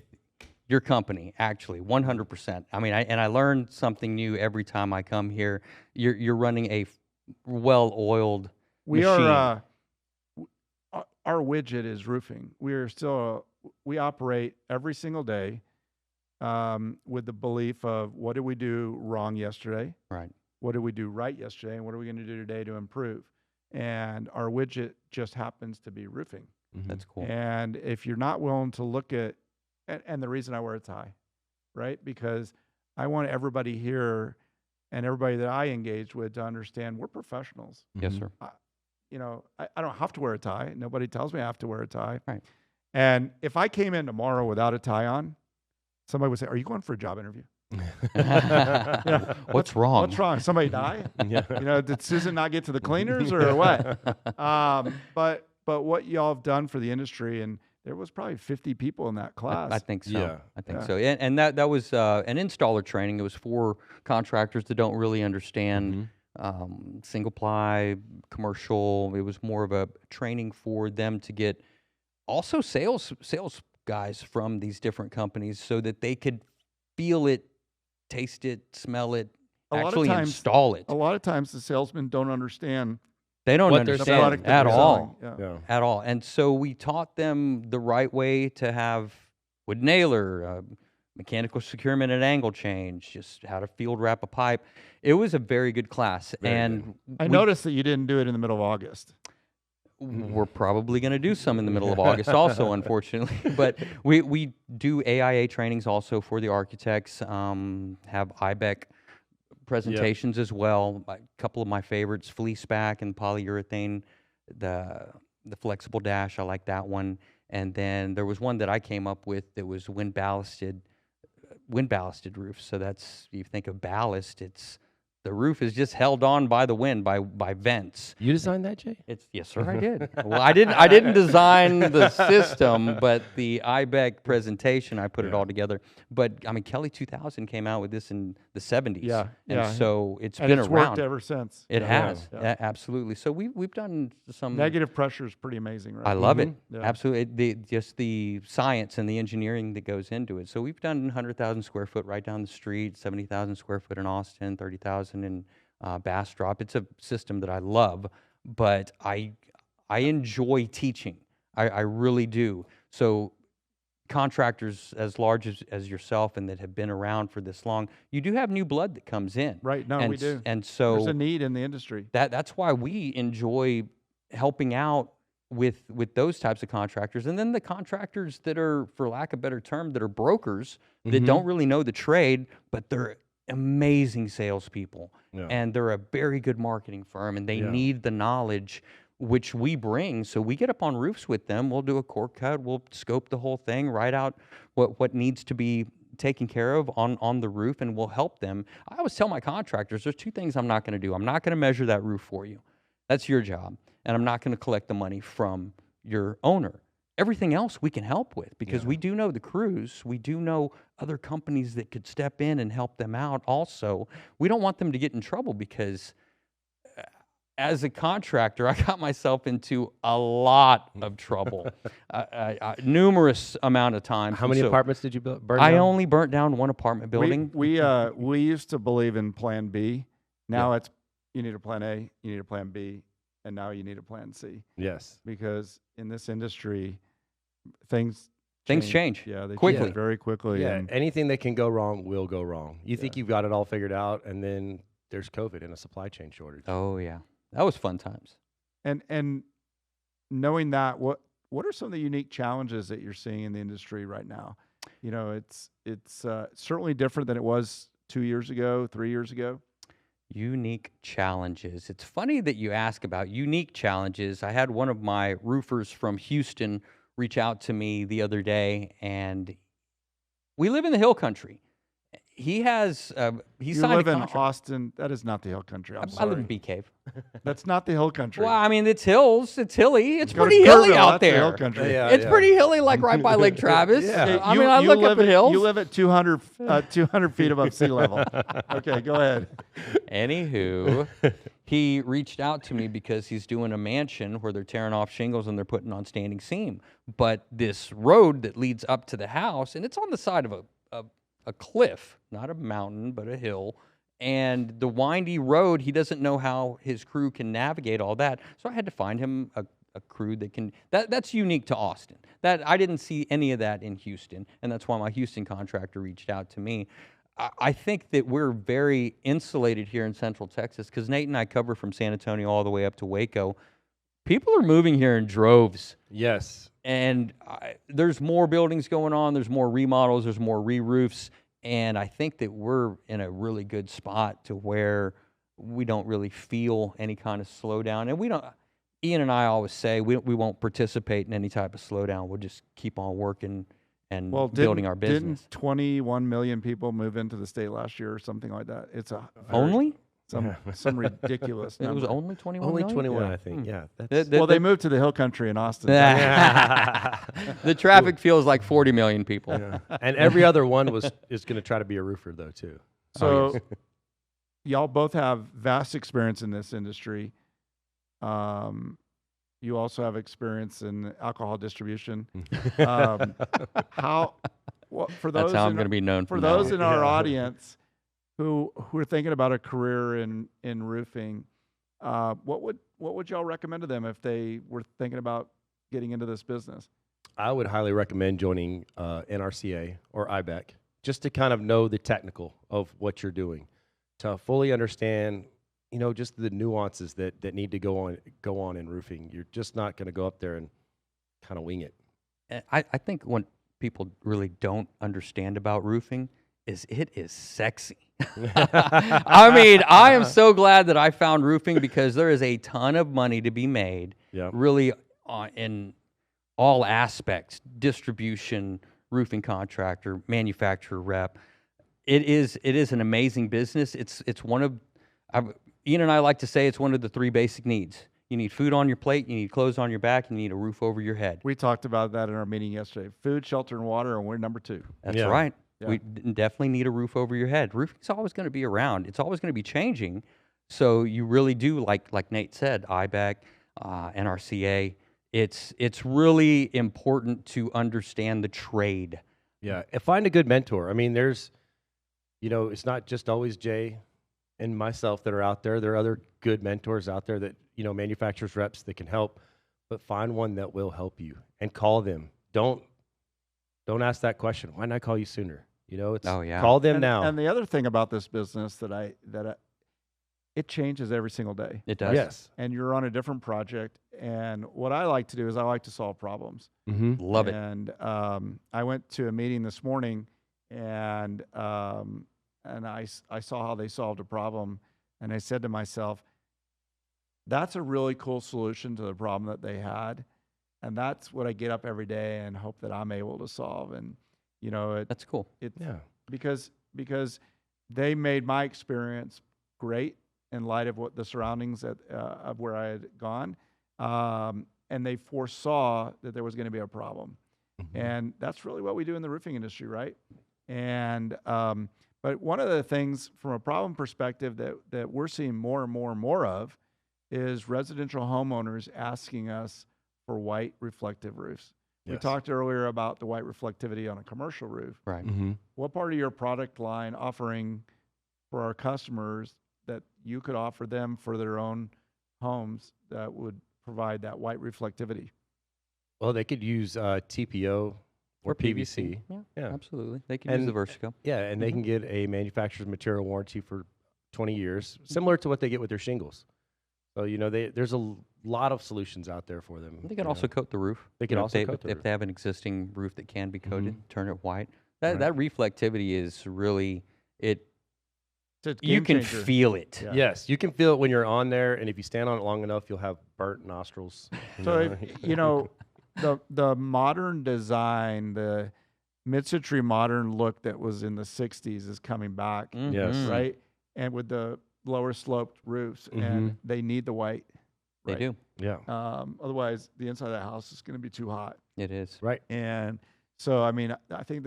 S3: your company, actually, 100%. I mean, I learn something new every time I come here. You're running a well-oiled
S1: We
S3: machine.
S1: are our widget is roofing. We operate every single day with the belief of what did we do wrong yesterday,
S3: Right.
S1: what did we do right yesterday, and what are we going to do today to improve. And our widget just happens to be roofing.
S3: That's cool.
S1: And if you're not willing to look at, and the reason I wear a tie, right? Because I want everybody here and everybody that I engage with to understand we're professionals.
S3: Yes, sir.
S1: I don't have to wear a tie. Nobody tells me I have to wear a tie.
S3: Right.
S1: And if I came in tomorrow without a tie on, somebody would say, "Are you going for a job interview?"
S3: What's wrong?
S1: What's wrong? Somebody die?
S4: Yeah.
S1: Did Susan not get to the cleaners or what? But what y'all have done for the industry, and there was probably 50 people in that class.
S3: I think so.
S4: Yeah.
S3: I think
S1: Yeah.
S3: so. And that was an installer training. It was for contractors that don't really understand single ply, commercial. It was more of a training for them to get also sales guys from these different companies so that they could feel it, taste it, smell it,
S1: A lot of
S3: actually
S1: times-
S3: install it.
S1: A lot of times the salesmen don't understand
S3: They don't
S4: what they're
S1: the
S4: saying.
S1: product
S3: understand
S1: that
S3: at
S1: they're
S3: all.
S1: selling. Yeah.
S4: Yeah.
S3: At all. And so we taught them the right way to have wood nailer, mechanical securement and angle change, just how to field wrap a pipe. It was a very good class.
S4: Very
S3: and
S1: I
S3: we-
S1: noticed that you didn't do it in the middle of August.
S3: we're probably going to do some in the middle of August also, unfortunately. But we do AIA trainings also for the architects, have IBEC presentations as well. A couple of my favorites, fleece back and polyurethane, the flexible dash, I like that one. And then there was one that I came up with that was wind ballasted roofs. So that's, you think of ballast, it's the roof is just held on by the wind, by vents.
S4: You designed that, Jay?
S3: Yes, sir, I did. Well, I didn't design the system, but the IBEC presentation, I put it all together. But I mean, Kelly 2000 came out with this in the 70s.
S1: Yeah,
S3: and
S1: yeah.
S3: so it's
S1: And
S3: been
S1: it's
S3: around.
S1: worked ever since.
S3: It
S1: Yeah.
S3: has,
S1: Yeah.
S3: absolutely. So we've done some
S1: Negative pressure is pretty amazing, right?
S3: I love it.
S1: Yeah.
S3: Absolutely. Just the science and the engineering that goes into it. So we've done 100,000 square foot right down the street, 70,000 square foot in Austin, 30,000 in Bastrop. It's a system that I love, but I enjoy teaching. I really do. So contractors as large as yourself and that have been around for this long, you do have new blood that comes in.
S1: Right. No,
S3: and,
S1: we do.
S3: And so
S1: There's a need in the industry.
S3: that's why we enjoy helping out with those types of contractors. And then the contractors that are, for lack of a better term, that are brokers that don't really know the trade, but they're amazing salespeople.
S4: Yeah.
S3: And they're a very good marketing firm, and they
S4: Yeah.
S3: need the knowledge which we bring. So we get up on roofs with them. We'll do a core cut. We'll scope the whole thing, write out what needs to be taken care of on the roof, and we'll help them. I always tell my contractors, there's two things I'm not going to do. I'm not going to measure that roof for you. That's your job. And I'm not going to collect the money from your owner. everything else we can help with, because we do know the crews. We do know other companies that could step in and help them out also. We don't want them to get in trouble, because as a contractor, I got myself into a lot of trouble, numerous amount of times.
S4: How many
S3: So
S4: apartments did you burn
S3: I
S4: down?
S3: only burnt down one apartment building.
S1: We used to believe in Plan B. Now it's you need a Plan A, you need a Plan B, and now you need a Plan C.
S4: Yes.
S1: Because in this industry, things
S3: change
S1: Yeah, they
S3: quickly.
S1: change very quickly.
S4: Yeah,
S1: And
S4: anything that can go wrong will go wrong. You think you've got it all figured out, and then there's COVID and a supply chain shortage.
S3: Oh yeah, that was fun times.
S1: and knowing that, what are some of the unique challenges that you're seeing in the industry right now? You know, it's certainly different than it was 2 years ago, 3 years ago.
S3: Unique challenges. It's funny that you ask about unique challenges. I had one of my roofers from Houston reach out to me the other day, and we live in the hill country. He has he
S1: You
S3: signed
S1: live
S3: a
S1: in
S3: contract.
S1: Austin. That is not the hill country. I'm
S3: I live
S1: sorry.
S3: in Bee Cave.
S1: That's not the hill country.
S3: Well, I mean, it's hills. It's hilly. It's
S1: Go to
S3: pretty hilly
S1: Kerrville,
S3: out
S1: that's the
S3: there.
S1: hill country.
S4: Yeah.
S3: It's pretty hilly, like right by Lake Travis.
S4: Yeah.
S3: I mean, I look up at hills.
S1: You live at 200 feet above sea level. Okay, go ahead.
S3: Anywho, he reached out to me because he's doing a mansion where they're tearing off shingles and they're putting on standing seam. But this road that leads up to the house, and it's on the side of a cliff, not a mountain, but a hill. And the windy road, he doesn't know how his crew can navigate all that. So I had to find him a crew that can. That's unique to Austin. That I didn't see any of that in Houston, and that's why my Houston contractor reached out to me. I think that we're very insulated here in Central Texas, because Nate and I cover from San Antonio all the way up to Waco. People are moving here in droves.
S4: Yes.
S3: And there's more buildings going on. There's more remodels. There's more re-roofs. And I think that we're in a really good spot to where we don't really feel any kind of slowdown. And we don't. Ian and I always say we won't participate in any type of slowdown. We'll just keep on working and building our business.
S1: Didn't 21 million people move into the state last year or something like that? It's a
S3: Only?
S1: some ridiculous
S3: It
S1: number.
S3: was only 21
S4: Only
S3: million?
S4: 21,
S1: Yeah.
S4: I think. Yeah.
S1: Well, they moved to the hill country in Austin.
S3: The traffic feels like 40 million people.
S4: Yeah. And every other one is going to try to be a roofer, though, too.
S1: So y'all both have vast experience in this industry. You also have experience in alcohol distribution. For those
S3: That's how I'm going to be known
S1: for
S3: from now
S1: those
S3: on.
S1: in our audience who are thinking about a career in roofing, what would y'all recommend to them if they were thinking about getting into this business?
S4: I would highly recommend joining NRCA or IBEC, just to kind of know the technical of what you're doing, to fully understand, just the nuances that need to go on in roofing. You're just not going to go up there and kind of wing it.
S3: I think what people really don't understand about roofing is it is sexy. I mean, I am so glad that I found roofing, because there is a ton of money to be made, really, in all aspects: distribution, roofing contractor, manufacturer rep. It is an amazing business. It's one of, Ian and I like to say, it's one of the three basic needs. You need food on your plate, you need clothes on your back, you need a roof over your head.
S1: We talked about that in our meeting yesterday. Food, shelter, and water, and we're number 2.
S3: That's
S4: Yeah.
S3: right.
S1: Yeah.
S3: We definitely need a roof over your head. Roofing's always going to be around. It's always going to be changing. So you really do, like Nate said, IBEC, NRCA. It's really important to understand the trade.
S4: Yeah, and find a good mentor. I mean, there's, it's not just always Jay and myself that are out there. There are other good mentors out there that, manufacturers, reps that can help, but find one that will help you and call them. Don't ask that question. Why not call you sooner? Call them now.
S1: And the other thing about this business that it changes every single day.
S3: It does.
S4: Yes.
S1: And you're on a different project. And what I like to do is I like to solve problems.
S4: Mm-hmm.
S3: Love it.
S1: And I went to a meeting this morning, and I saw how they solved a problem, and I said to myself, that's a really cool solution to the problem that they had, and that's what I get up every day and hope that I'm able to solve. And
S3: That's cool.
S1: because they made my experience great in light of what the surroundings of where I had gone. and they foresaw that there was going to be a problem.
S4: Mm-hmm.
S1: And that's really what we do in the roofing industry, right? And but one of the things from a problem perspective that we're seeing more and more and more of is residential homeowners asking us for white reflective roofs. We
S4: Yes.
S1: talked earlier about the white reflectivity on a commercial roof.
S3: Right.
S4: Mm-hmm.
S1: What part of your product line offering for our customers that you could offer them for their own homes that would provide that white reflectivity?
S4: Well, they could use TPO or PVC.
S3: Yeah,
S4: Yeah.
S3: absolutely. They can use
S4: And-
S3: the Versico.
S4: Yeah, and they can get a manufacturer's material warranty for 20 years, similar to what they get with their shingles. So, there's a lot of solutions out there for them.
S3: They can also coat the roof.
S4: They can
S3: You know,
S4: also
S3: if
S4: coat the
S3: if
S4: roof.
S3: they have an existing roof that can be coated, turn it white. That
S1: Right.
S3: that reflectivity is really it.
S1: It's a
S3: You
S1: game
S3: can
S1: changer.
S3: feel it.
S1: Yeah.
S4: Yes, you can feel it when you're on there, and if you stand on it long enough, you'll have burnt nostrils.
S1: So, the modern design, the mid-century modern look that was in the 60s is coming back,
S4: Yes.
S3: Mhm.
S1: right? And with the lower sloped roofs, and they need the white.
S3: They
S1: Right.
S3: do.
S4: Yeah,
S1: Otherwise, the inside of the house is going to be too hot.
S3: It is.
S4: right.
S1: And so, I mean, I think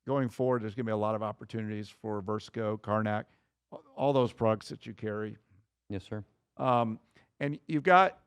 S1: going forward, there's going to be a lot of opportunities for Versico, Karnak, all those products that you carry.
S3: Yes, sir.
S1: And you've got,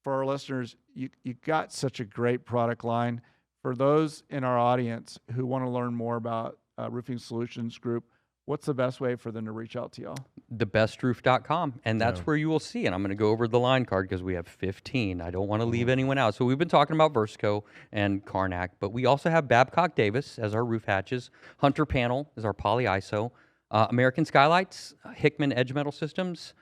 S1: for our listeners, you've got such a great product line. For those in our audience who want to learn more about Roofing Solutions Group, what's the best way for them to reach out to y'all?
S3: Thebestroof.com, and that's
S4: Yeah.
S3: where you will see. And I'm going to go over the line card because we have 15. I don't want to leave anyone out. So we've been talking about Versico and Karnak, but we also have Babcock Davis as our roof hatches. Hunter Panel is our polyiso. American Skylights, Hickman Edge Metal Systems,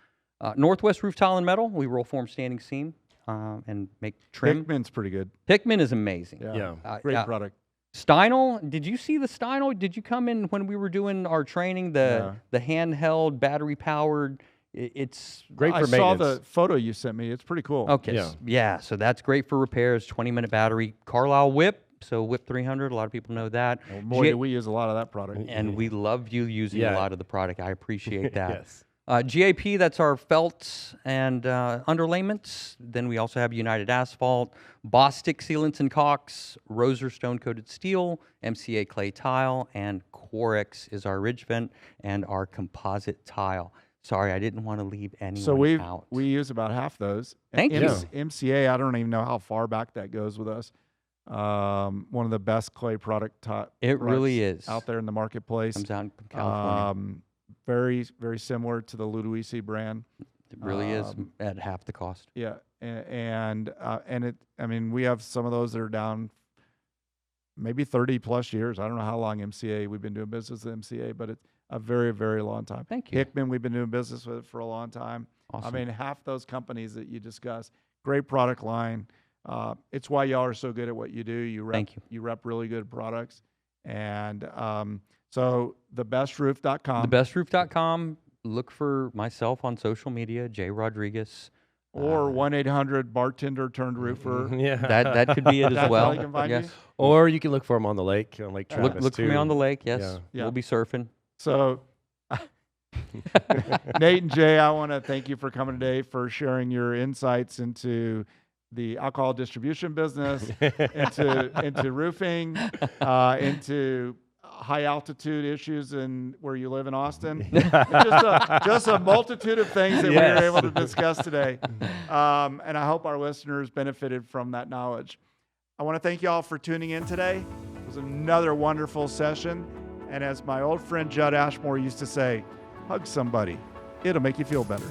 S3: Northwest Roof Tile and Metal. We roll form standing seam and make trim.
S1: Hickman's pretty good.
S3: Hickman is amazing.
S4: Yeah.
S1: Great product.
S3: Steinel, did you see the Steinel? Did you come in when we were doing our training? The handheld, battery powered. It's
S4: Great for
S1: I saw
S4: maintenance.
S1: the photo you sent me. It's pretty cool.
S3: okay.
S4: Yeah.
S3: Yeah, so that's great for repairs. 20-minute battery. Carlisle Whip. So Whip 300. A lot of people know that.
S1: Well, boy, do we use a lot of that product.
S3: And we love you using a
S4: Yeah.
S3: lot of the product. I appreciate that.
S4: Yes.
S3: GAP, that's our felts and underlayments. Then we also have United Asphalt, Bostic Sealants and Caulks, Roser Stone Coated Steel, MCA Clay Tile, and Quarex is our ridge vent and our composite tile. Sorry, I didn't want to leave anyone
S1: So
S3: out.
S1: we use about half those.
S3: Thank you.
S1: MCA, I don't even know how far back that goes with us. One of the best clay product
S3: It really
S1: products
S3: is.
S1: out there in the marketplace.
S3: Comes out from California.
S1: Very, very similar to the Ludovici brand.
S3: It really is at half the cost.
S1: Yeah, and it. I mean, we have some of those that are down maybe 30 plus years. I don't know how long we've been doing business with MCA, but it's a very, very long time.
S3: Thank you.
S1: Hickman, we've been doing business with for a long time.
S3: Awesome.
S1: I mean, half those companies that you discussed, great product line. It's why y'all are so good at what you do.
S3: Thank you.
S1: You rep really good products. And so thebestroof.com.
S3: Thebestroof.com. Look for myself on social media, Jay Rodriguez.
S1: or 1-800-bartender-turned-roofer.
S4: Yeah.
S3: That could be it as
S1: That's
S3: well.
S1: how you can find
S3: yes.
S1: you?
S4: Or you can look for them on the lake, on Lake Travis.
S3: Look for me
S4: too.
S3: on the lake. Yes.
S4: Yeah.
S1: Yeah.
S3: We'll be surfing.
S1: So, Nate and Jay, I want to thank you for coming today, for sharing your insights into the alcohol distribution business, into roofing, into high altitude issues and where you live in Austin. just a multitude of things that we were able to discuss today. And I hope our listeners benefited from that knowledge. I want to thank you all for tuning in today. It was another wonderful session. And as my old friend Judd Ashmore used to say, hug somebody. It'll make you feel better.